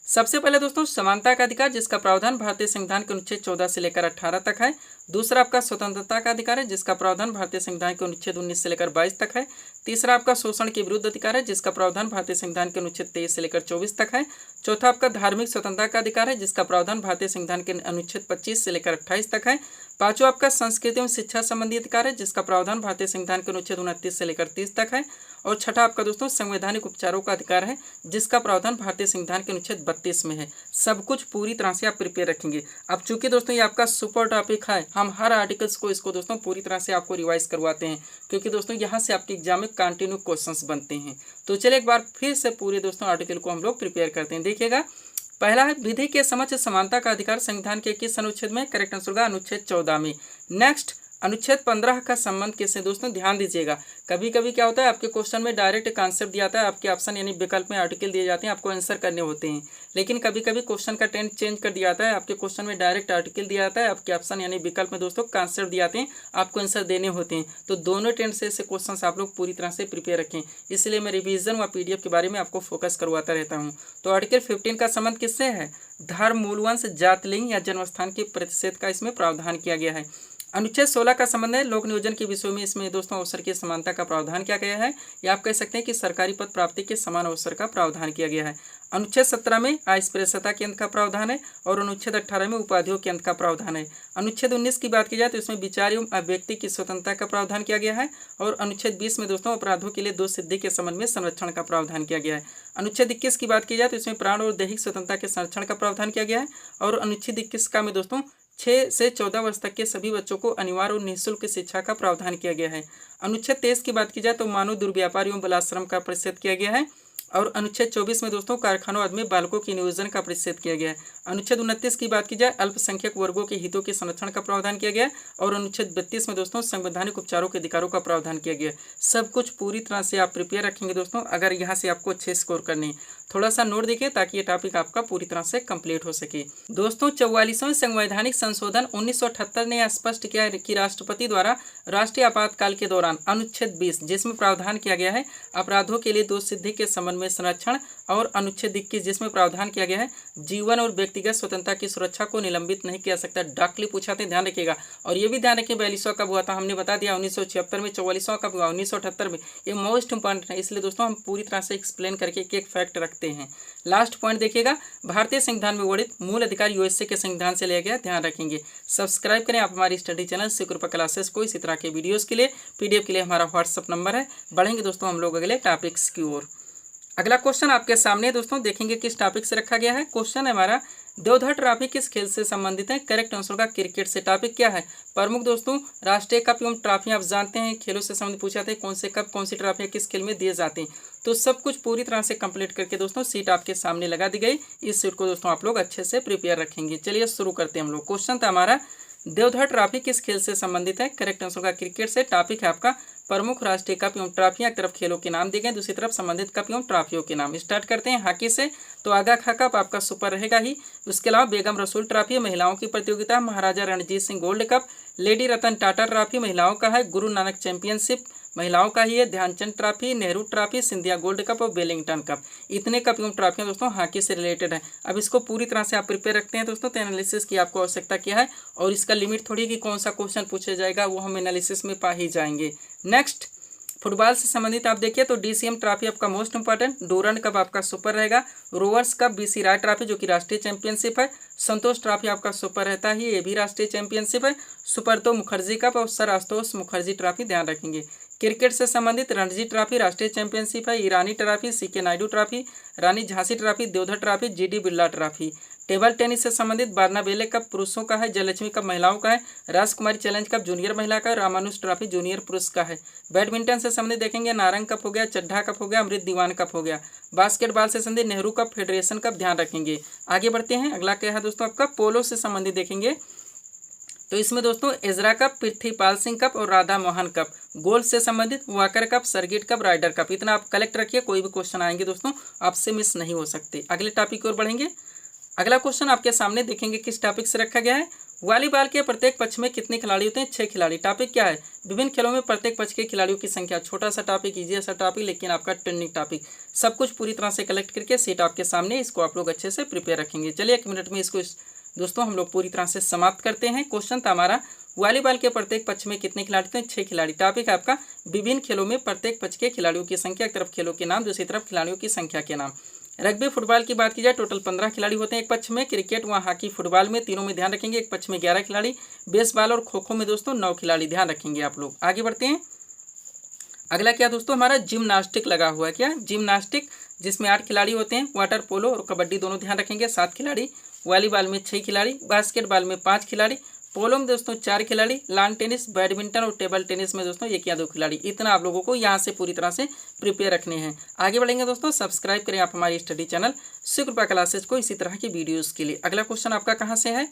सबसे पहले दोस्तों समानता का अधिकार, जिसका प्रावधान भारतीय संविधान के अनुच्छेद 14 से लेकर 18 तक है। दूसरा आपका स्वतंत्रता का अधिकार है, जिसका प्रावधान भारतीय संविधान के अनुच्छेद 19 से लेकर 22 तक है। तीसरा आपका शोषण के विरुद्ध अधिकार है, जिसका प्रावधान भारतीय संविधान के अनुच्छेद 23 से लेकर 24 तक है। चौथा आपका धार्मिक स्वतंत्रता का अधिकार है, जिसका प्रावधान भारतीय संविधान के अनुच्छेद 25 से लेकर 28 तक है। पांचवा आपका संस्कृति एवं शिक्षा संबंधी अधिकार है, जिसका प्रावधान भारतीय संविधान के अनुच्छेद 29 से लेकर 30 तक है। और छठा आपका दोस्तों संवैधानिक उपचारों का अधिकार है, जिसका प्रावधान भारतीय संविधान के अनुच्छेद 32 में है। सब कुछ पूरी तरह से आप प्रिपेयर रखेंगे। अब चूंकि दोस्तों ये आपका सुपर टॉपिक है, हम हर आर्टिकल्स को इसको दोस्तों पूरी तरह से आपको रिवाइज करवाते हैं, क्योंकि दोस्तों यहाँ से आपके एग्जाम में कंटिन्यू क्वेश्चंस बनते हैं। तो चलिए एक बार फिर से पूरे दोस्तों आर्टिकल को हम लोग प्रिपेयर करते हैं। देखिएगा, पहला है विधि के समक्ष समानता का अधिकार संविधान के किस अनुच्छेद में? करेक्ट आंसर होगा अनुच्छेद 14 में। नेक्स्ट, अनुच्छेद 15 का संबंध किससे? दोस्तों ध्यान दीजिएगा, कभी कभी क्या होता है आपके क्वेश्चन में डायरेक्ट कॉन्सेप्ट दिया जाता है, आपके ऑप्शन यानी विकल्प में आर्टिकल दिए जाते हैं, आपको आंसर करने होते हैं। लेकिन कभी कभी क्वेश्चन का टेंट चेंज कर दिया जाता है, आपके क्वेश्चन में डायरेक्ट आर्टिकल दिया जाता है, आपके ऑप्शन यानी विकल्प में दोस्तों कॉन्सेप्ट दिए जाते हैं, आपको आंसर देने होते हैं। तो दोनों टेंट से ऐसे क्वेश्चन आप लोग पूरी तरह से प्रिपेयर रखें, इसलिए मैं रिविजन व PDF के बारे में आपको फोकस करवाता रहता हूँ। तो आर्टिकल 15 का संबंध किससे है? धर्म, मूलवंश, जात, लिंग या जन्मस्थान के प्रतिशत का इसमें प्रावधान किया गया है। अनुच्छेद 16 का संबंध है लोक नियोजन के विषयों में, इसमें दोस्तों अवसर की समानता का प्रावधान किया गया है, या आप कह सकते हैं कि सरकारी पद प्राप्ति के समान अवसर का प्रावधान किया गया है। अनुच्छेद 17 में अस्पृश्यता के अंत का प्रावधान है और अनुच्छेद 18 में उपाधियों के अंत का प्रावधान है। अनुच्छेद 19 की बात की जाए तो इसमें विचार एवं अभिव्यक्ति की स्वतंत्रता का प्रावधान किया गया है और अनुच्छेद 20 में दोस्तों अपराधों के लिए दोष सिद्धि के संबंध में संरक्षण का प्रावधान किया गया है। अनुच्छेद 21 की बात की जाए तो इसमें प्राण और दैहिक स्वतंत्रता के संरक्षण का प्रावधान किया गया है और अनुच्छेद 21 का में दोस्तों 6 से 14 वर्ष तक के सभी बच्चों को अनिवार्य और निःशुल्क शिक्षा का प्रावधान किया गया है। अनुच्छेद 23 की बात की जाए तो मानव दुर्व्यापार एवं बलाश्रम का प्रतिषेध किया गया है और अनुच्छेद 24 में दोस्तों कारखानों आदि में बालकों के नियोजन का प्रतिषेध किया गया है। अनुच्छेद 29 की बात की जाए अल्पसंख्यक वर्गों के हितों के संरक्षण का प्रावधान किया गया है और अनुच्छेद 32 में दोस्तों संवैधानिक उपचारों के अधिकारों का प्रावधान किया गया है। सब कुछ पूरी तरह से आप प्रिपेयर रखेंगे दोस्तों, अगर यहाँ से आपको अच्छे स्कोर करने हैं। थोड़ा सा नोट देखिए ताकि ये टॉपिक आपका पूरी तरह से कंप्लीट हो सके। दोस्तों 44वें संवैधानिक संशोधन 1978 ने स्पष्ट किया कि राष्ट्रपति द्वारा राष्ट्रीय आपातकाल के दौरान अनुच्छेद 20 जिसमें प्रावधान किया गया है अपराधों के लिए दोष सिद्धि के संबंध में संरक्षण, और अनुच्छेद 21 जिसमें प्रावधान किया गया है जीवन और व्यक्तिगत स्वतंत्रता की सुरक्षा को निलंबित नहीं किया सकता। डायरेक्टली पूछा था, ध्यान रखिएगा। और ये भी ध्यान रखिए 42वां कब हुआ था, हमने बता दिया 1976 में। 44वां कब हुआ, 1978 में। ये मोस्ट इंपॉर्टेंट है, इसलिए दोस्तों हम पूरी तरह से एक्सप्लेन करके एक एक फैक्ट रखते हैं। लास्ट पॉइंट देखिएगा, भारतीय संविधान में वर्णित मूल अधिकार यूएसए के संविधान से लिया गया, ध्यान रखेंगे। सब्सक्राइब करें आप हमारी स्टडी चैनल शिवकृपा क्लासेस को इसी तरह के वीडियोस के लिए। पीडीएफ के लिए हमारा व्हाट्सअप नंबर है। बढ़ेंगे दोस्तों हम लोग अगले टॉपिक्स की ओर। अगला क्वेश्चन आपके सामने दोस्तों, देखेंगे किस टॉपिक से रखा गया है। क्वेश्चन है हमारा, देवधर ट्रॉफी किस खेल से संबंधित है। करेक्ट आंसर का क्रिकेट से। टॉपिक क्या है, प्रमुख दोस्तों राष्ट्रीय कप एवं ट्रॉफी। आप जानते हैं खेलों से संबंधित पूछा था, कौन से कप कौन सी ट्रॉफी किस खेल में दिए जाते हैं। तो सब कुछ पूरी तरह से कंप्लीट करके दोस्तों सीट आपके सामने लगा दी गई। इस सीट को दोस्तों आप लोग अच्छे से प्रिपेयर रखेंगे। चलिए शुरू करते हैं हम लोग। क्वेश्चन था हमारा, देवधर ट्रॉफी किस खेल से संबंधित है। करेक्ट आंसर का क्रिकेट से। टॉपिक है आपका प्रमुख राष्ट्रीय कप एवं ट्रॉफियां। एक तरफ खेलों के नाम दिए गए, दूसरी तरफ संबंधित कप एवं ट्रॉफियों के नाम। स्टार्ट करते हैं हॉकी से। तो आगा खा कप आपका सुपर रहेगा ही। उसके अलावा बेगम रसूल ट्रॉफी महिलाओं की प्रतियोगिता, Maharaja Ranjit Singh gold cup, lady Ratan Tata trophy महिलाओं का है, गुरु नानक चैंपियनशिप महिलाओं का ही है, Dhyanchand trophy, Nehru trophy, Scindia gold cup और वेलिंगटन कप। इतने कप एवं ट्रॉफियां दोस्तों हॉकी से रिलेटेड है। अब इसको पूरी तरह से आप प्रिपेयर रखते हैं दोस्तों, तो एनालिसिस की आपको आवश्यकता क्या है, और इसका लिमिट थोड़ी कि कौन सा क्वेश्चन पूछा जाएगा वो हम एनालिसिस में पा ही जाएंगे। नेक्स्ट, फुटबॉल से संबंधित आप देखिए तो डीसीएम ट्रॉफी आपका मोस्ट इंपॉर्टेंट, डूरंड कप आपका सुपर रहेगा, रोवर्स कप बीसी राय ट्रॉफी जो कि राष्ट्रीय चैंपियनशिप है, संतोष ट्रॉफी आपका सुपर रहता है, ये भी राष्ट्रीय चैंपियनशिप है, सुपरतो मुखर्जी कप और सर आशुतोष मुखर्जी ट्रॉफी, ध्यान रखेंगे। क्रिकेट से संबंधित रणजी ट्रॉफी राष्ट्रीय चैंपियनशिप है, Irani trophy, CK Naidu trophy, Rani Jhansi trophy, Deodhar trophy, GD Birla trophy. Table tennis से संबंधित बार्नाबेले कप पुरुषों का है, जयलक्ष्मी कप महिलाओं का है, राजकुमारी चैलेंज कप जूनियर महिला का है, रामानुज ट्रॉफी जूनियर पुरुष का है। बैडमिंटन से संबंधित देखेंगे नारंग कप हो गया, चड्ढा कप हो गया, अमृत दीवान कप हो गया। बास्केटबॉल से संबंधित नेहरू कप, फेडरेशन कप, ध्यान रखेंगे। आगे बढ़ते हैं, अगला क्या है दोस्तों आपका पोलो से संबंधित देखेंगे तो इसमें दोस्तों Ezra cup, Prithvipal Singh cup और राधा मोहन कप। गोल्फ से संबंधित Walker cup, circuit cup, Ryder cup. इतना आप कलेक्ट रखिए, कोई भी क्वेश्चन आएंगे दोस्तों आपसे मिस नहीं हो सकते। अगले टॉपिक की ओर बढ़ेंगे। अगला क्वेश्चन आपके सामने देखेंगे किस टॉपिक से रखा गया है। वॉलीबॉल के प्रत्येक पक्ष में कितने खिलाड़ी होते हैं, 6 खिलाड़ी। टॉपिक क्या है, विभिन्न खेलों में प्रत्येक पक्ष के खिलाड़ियों की संख्या। छोटा सा टॉपिक, इजी सा टॉपिक, लेकिन आपका ट्रेंडिंग टॉपिक। सब कुछ पूरी तरह से कलेक्ट करके सीट आपके सामने, इसको आप लोग अच्छे से प्रिपेयर रखेंगे। चलिए 1 मिनट में इसको दोस्तों हम लोग पूरी तरह से समाप्त करते हैं। क्वेश्चन था हमारा, वॉलीबॉल के प्रत्येक पक्ष में कितने खिलाड़ी थे, 6 खिलाड़ी। टॉपिक है आपका विभिन्न खेलों में प्रत्येक पक्ष के खिलाड़ियों की संख्या। एक तरफ खेलों के नाम, दूसरी तरफ खिलाड़ियों की संख्या के नाम। रग्बी फुटबॉल की बात की जाए टोटल 15 खिलाड़ी होते हैं एक पक्ष में। क्रिकेट व हॉकी फुटबॉल में तीनों में ध्यान रखेंगे, एक पक्ष में 11 खिलाड़ी। बेसबॉल और खो खो में दोस्तों 9 खिलाड़ी, ध्यान रखेंगे आप लोग। आगे बढ़ते हैं, अगला क्या दोस्तों हमारा जिम्नास्टिक लगा हुआ है। क्या जिम्नास्टिक, जिसमें 8 खिलाड़ी होते हैं। वाटर पोलो और कबड्डी दोनों ध्यान रखेंगे, 7 खिलाड़ी। वॉलीबॉल में 6 खिलाड़ी, बास्केटबॉल में 5 खिलाड़ी, पोलो में दोस्तों 4 खिलाड़ी, लॉन टेनिस, बैडमिंटन और टेबल टेनिस में दोस्तों 1 या 2 खिलाड़ी। इतना आप लोगों को यहाँ से पूरी तरह से प्रिपेयर रखने हैं। आगे बढ़ेंगे दोस्तों, सब्सक्राइब करें आप हमारी स्टडी चैनल शिवकृपा क्लासेज को इसी तरह की वीडियोज़ के लिए। अगला क्वेश्चन आपका कहाँ से है,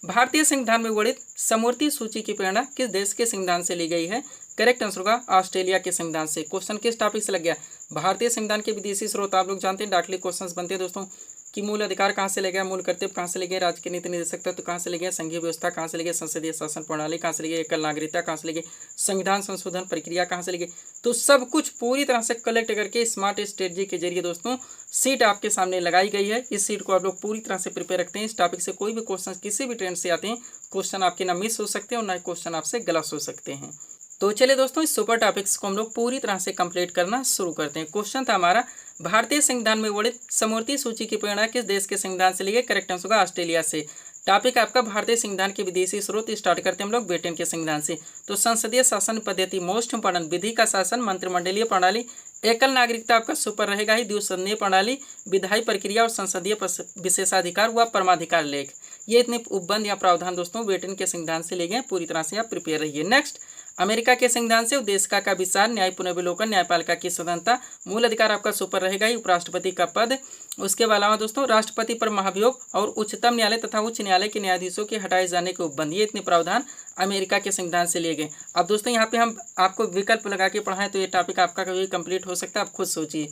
भारतीय संविधान में वर्णित समूर्ति सूची की प्रेरणा किस देश के संविधान से ली गई है। करेक्ट आंसर होगा ऑस्ट्रेलिया के संविधान से। क्वेश्चन किस टॉपिक से लग गया, भारतीय संविधान के विदेशी स्रोत। आप लोग जानते हैं डायरेक्टली क्वेश्चंस बनते हैं दोस्तों कि मूल अधिकार कहाँ से ले गया, मूल कर्तव्य कहाँ से ले गए, राज्य के नीति निर्देशक तत्व कहाँ से ले गए, संघीय व्यवस्था कहाँ से ले गए, संसदीय शासन प्रणाली कहाँ से ले गए, एकल नागरिकता कहाँ से ले गए, संविधान संशोधन प्रक्रिया कहाँ से ले गई। तो सब कुछ पूरी तरह से कलेक्ट करके स्मार्ट स्ट्रेटजी के जरिए दोस्तों सीट आपके सामने लगाई गई है। इस सीट को आप लोग पूरी तरह से प्रिपेयर रखते हैं। इस टॉपिक से कोई भी क्वेश्चन किसी भी ट्रेंड से आते हैं, क्वेश्चन आपके ना मिस हो सकते हैं और ना क्वेश्चन आपसे गलत हो सकते हैं। तो चलिए दोस्तों इस सुपर टॉपिक्स को हम लोग पूरी तरह से कंप्लीट करना शुरू करते हैं। क्वेश्चन था हमारा, भारतीय संविधान में वर्णित समूर्ति सूची की प्रेरणा किस देश के संविधान से ली गई। करेक्ट आंसर होगा ऑस्ट्रेलिया से। टॉपिक आपका भारतीय संविधान के विदेशी स्रोत। स्टार्ट करते हैं हम लोग ब्रिटेन के संविधान से। तो संसदीय शासन पद्धति मोस्ट इंपॉर्टेंट, विधि का शासन, मंत्रिमंडलीय प्रणाली, एकल नागरिकता आपका सुपर रहेगा ही, द्विसदनीय प्रणाली, विधायी प्रक्रिया और संसदीय विशेषाधिकार व परमाधिकार लेख। ये इतने उपबंध या प्रावधान दोस्तों ब्रिटेन के संविधान से ले गए। पूरी तरह से आप प्रिपेयर रहिए। नेक्स्ट, अमेरिका के संविधान से उद्देशिका का विस्तार, न्याय पुनर्विलोकन, न्यायपालिका की स्वतंत्रता, मूल अधिकार आपका सुपर रहेगा ही, उपराष्ट्रपति का पद। उसके अलावा दोस्तों राष्ट्रपति पर महाभियोग और उच्चतम न्यायालय तथा उच्च न्यायालय के न्यायाधीशों के हटाए जाने के उपबंध। ये इतने प्रावधान अमेरिका के संविधान से लिए गए। अब दोस्तों यहाँ पे हम आपको विकल्प लगा के पढ़ाएं तो ये टॉपिक आपका कभी कंप्लीट हो सकता है, आप खुद सोचिए।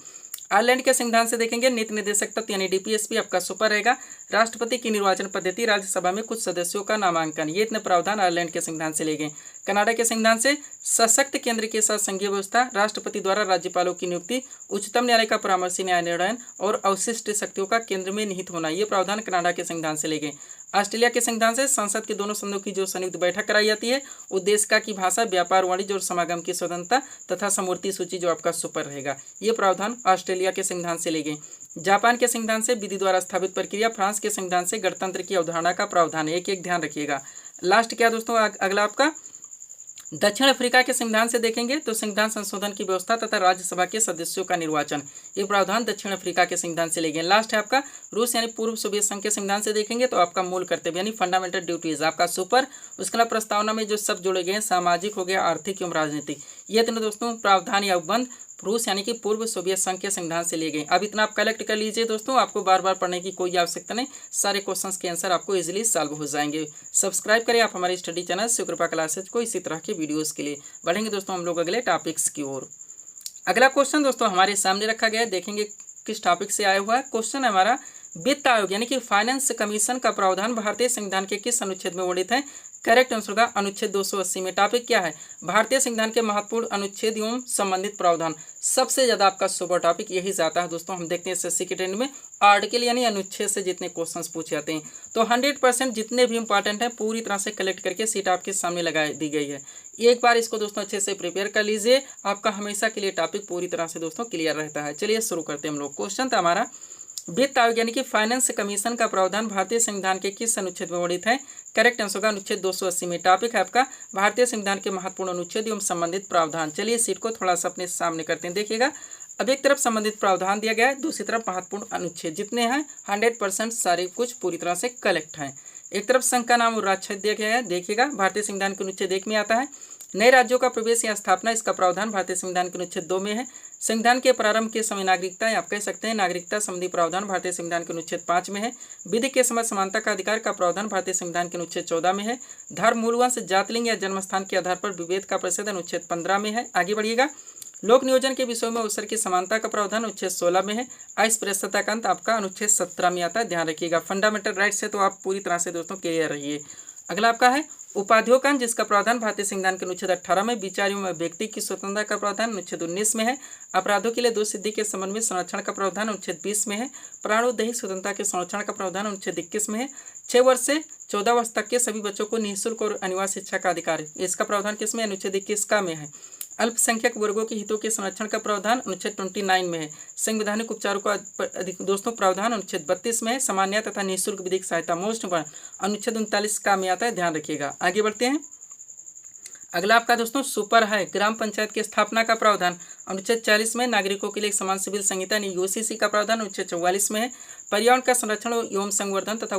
आयरलैंड के संविधान से देखेंगे नीति निर्देशक तत्व यानी डीपीएसपी आपका सुपर रहेगा। राष्ट्रपति की निर्वाचन पद्धति, राज्यसभा में कुछ सदस्यों का नामांकन, ये इतने प्रावधान आयरलैंड के संविधान से लिए गए। कनाडा के संविधान से सशक्त केंद्र के साथ संघीय व्यवस्था, राष्ट्रपति द्वारा राज्यपालों की नियुक्ति, उच्चतम न्यायालय का परामर्शी न्याय निर्णय और अवशिष्ट शक्तियों का केंद्र में निहित होना, ये प्रावधान कनाडा के संविधान से लिए गए। ऑस्ट्रेलिया के संविधान से संसद के दोनों सदनों की जो संयुक्त बैठक कराई जाती है, उद्देश्य का की भाषा, व्यापार, वाणिज्य और समागम की स्वतंत्रता तथा समूर्ति सूची जो आपका सुपर रहेगा, ये प्रावधान ऑस्ट्रेलिया के संविधान से लिए गए। जापान के संविधान से विधि द्वारा स्थापित प्रक्रिया, फ्रांस के संविधान से गणतंत्र की अवधारणा का प्रावधान है, एक एक ध्यान रखिएगा। लास्ट क्या दोस्तों, अगला आपका दक्षिण अफ्रीका के संविधान से देखेंगे तो संविधान संशोधन की व्यवस्था तथा राज्यसभा के सदस्यों का निर्वाचन, ये प्रावधान दक्षिण अफ्रीका के संविधान से ले गए। लास्ट है आपका रूस यानी पूर्व सोवियत संघ के संविधान से देखेंगे तो आपका मूल कर्तव्य यानी फंडामेंटल ड्यूटीज आपका सुपर। उसके अलावा प्रस्तावना में जो सब जोड़े गए, सामाजिक हो गया, आर्थिक एवं राजनीतिक, ये तीनों दोस्तों प्रावधान या उपबंध रूस यानी कि पूर्व सोवियत संघ के संविधान से लिए गए। अब इतना आप कलेक्ट कर लीजिए दोस्तों, आपको बार बार पढ़ने की कोई आवश्यकता नहीं, सारे क्वेश्चंस के आंसर आपको इजीली सॉल्व हो जाएंगे। सब्सक्राइब करें आप हमारे स्टडी चैनल शिवकृपा क्लासेज को इसी तरह के वीडियोस के लिए। बढ़ेंगे दोस्तों हम लोग अगले टॉपिक्स की ओर। अगला क्वेश्चन दोस्तों हमारे सामने रखा गया है, देखेंगे किस टॉपिक से आया हुआ है। क्वेश्चन है हमारा, वित्त आयोग यानी कि फाइनेंस कमीशन का प्रावधान भारतीय संविधान के किस अनुच्छेद में वर्णित है? करेक्ट आंसर होगा अनुच्छेद 280 में। टॉपिक क्या है? भारतीय संविधान के महत्वपूर्ण अनुच्छेद एवं संबंधित प्रावधान। सबसे ज्यादा आपका सुपर टॉपिक यही जाता है दोस्तों। हम देखते हैं एसएससी के ट्रेंड में आर्टिकल यानी अनुच्छेद से जितने क्वेश्चंस पूछे जाते हैं, तो 100% जितने भी इंपॉर्टेंट हैं पूरी तरह से कलेक्ट करके सीट आपके सामने लगा दी गई है। एक बार इसको दोस्तों अच्छे से प्रिपेयर कर लीजिए, आपका हमेशा के लिए टॉपिक पूरी तरह से दोस्तों क्लियर रहता है। चलिए शुरू करते हैं हम लोग। क्वेश्चन था हमारा, वित्त आयोग यानी कि फाइनेंस कमीशन का प्रावधान भारतीय संविधान के किस अनुच्छेद में वर्णित है? करेक्ट आंसर होगा अनुच्छेद 280 में। टॉपिक है आपका भारतीय संविधान के महत्वपूर्ण अनुच्छेद एवं संबंधित प्रावधान। चलिए सीट को थोड़ा सा अपने सामने करते हैं, देखिएगा। अब एक तरफ संबंधित प्रावधान दिया गया है, दूसरी तरफ महत्वपूर्ण अनुच्छेद जितने हैं 100% सारे कुछ पूरी तरह से कलेक्ट हैं। एक तरफ संघ का नाम और राज्य दिया गया है, देखिएगा भारतीय संविधान के अनुच्छेद 1 में आता है। नए राज्यों का प्रवेश या स्थापना, इसका प्रावधान भारतीय संविधान के अनुच्छेद 2 में है। संविधान के प्रारंभ के समय नागरिकता, आप कह सकते हैं नागरिकता संबंधी प्रावधान भारतीय संविधान के अनुच्छेद 5 में है। विधि के समय समानता का अधिकार का प्रावधान भारतीय संविधान के अनुच्छेद 14 में है। धर्म, मूलवंश, जाति, लिंग या जन्मस्थान के आधार पर विभेद का प्रतिषेध अनुच्छेद 15 में है। आगे बढ़िएगा। लोक नियोजन के विषयों में अवसर की समानता का प्रावधान अनुच्छेद 16 में है। अस्पृश्यता का अंत आपका अनुच्छेद 17 में आता है, ध्यान रखिएगा। फंडामेंटल राइट्स से तो आप पूरी तरह से दोस्तों क्लियर रहिए। अगला आपका है उपाधियों का, जिसका प्रावधान भारतीय संविधान के अनुच्छेद 18 में। विचारों में व्यक्ति की स्वतंत्रता का प्रावधान अनुच्छेद 19 में है। अपराधों के लिए दोष सिद्धि के संबंध में संरक्षण का प्रावधान अनुच्छेद 20 में है। प्राण और दैहिक स्वतंत्रता के संरक्षण का प्रावधान अनुच्छेद 21 में है। 6 वर्ष से 14 वर्ष तक के सभी बच्चों को निःशुल्क और अनिवार्य शिक्षा का अधिकार, इसका प्रावधान किसमें? अनुच्छेद 21 का में है। अल्पसंख्यक वर्गों के हितों के संरक्षण का प्रावधान अनुच्छेद 29 में है। संवैधानिक उपचारों का दोस्तों प्रावधान अनुच्छेद 32 में है। सामान्य तथा निःशुल्क विधिक सहायता मोस्ट अनुच्छेद 39 का में आता है, ध्यान रखिएगा। आगे बढ़ते हैं। अगला आपका दोस्तों सुपर है, ग्राम पंचायत की स्थापना का प्रावधान अनुच्छेद 40 में। नागरिकों के लिए एक समान सिविल संहिता यानी यूसीसी का प्रावधान अनुच्छेद 44 में है। पर्यावरण का संरक्षण एवं संवर्धन तथा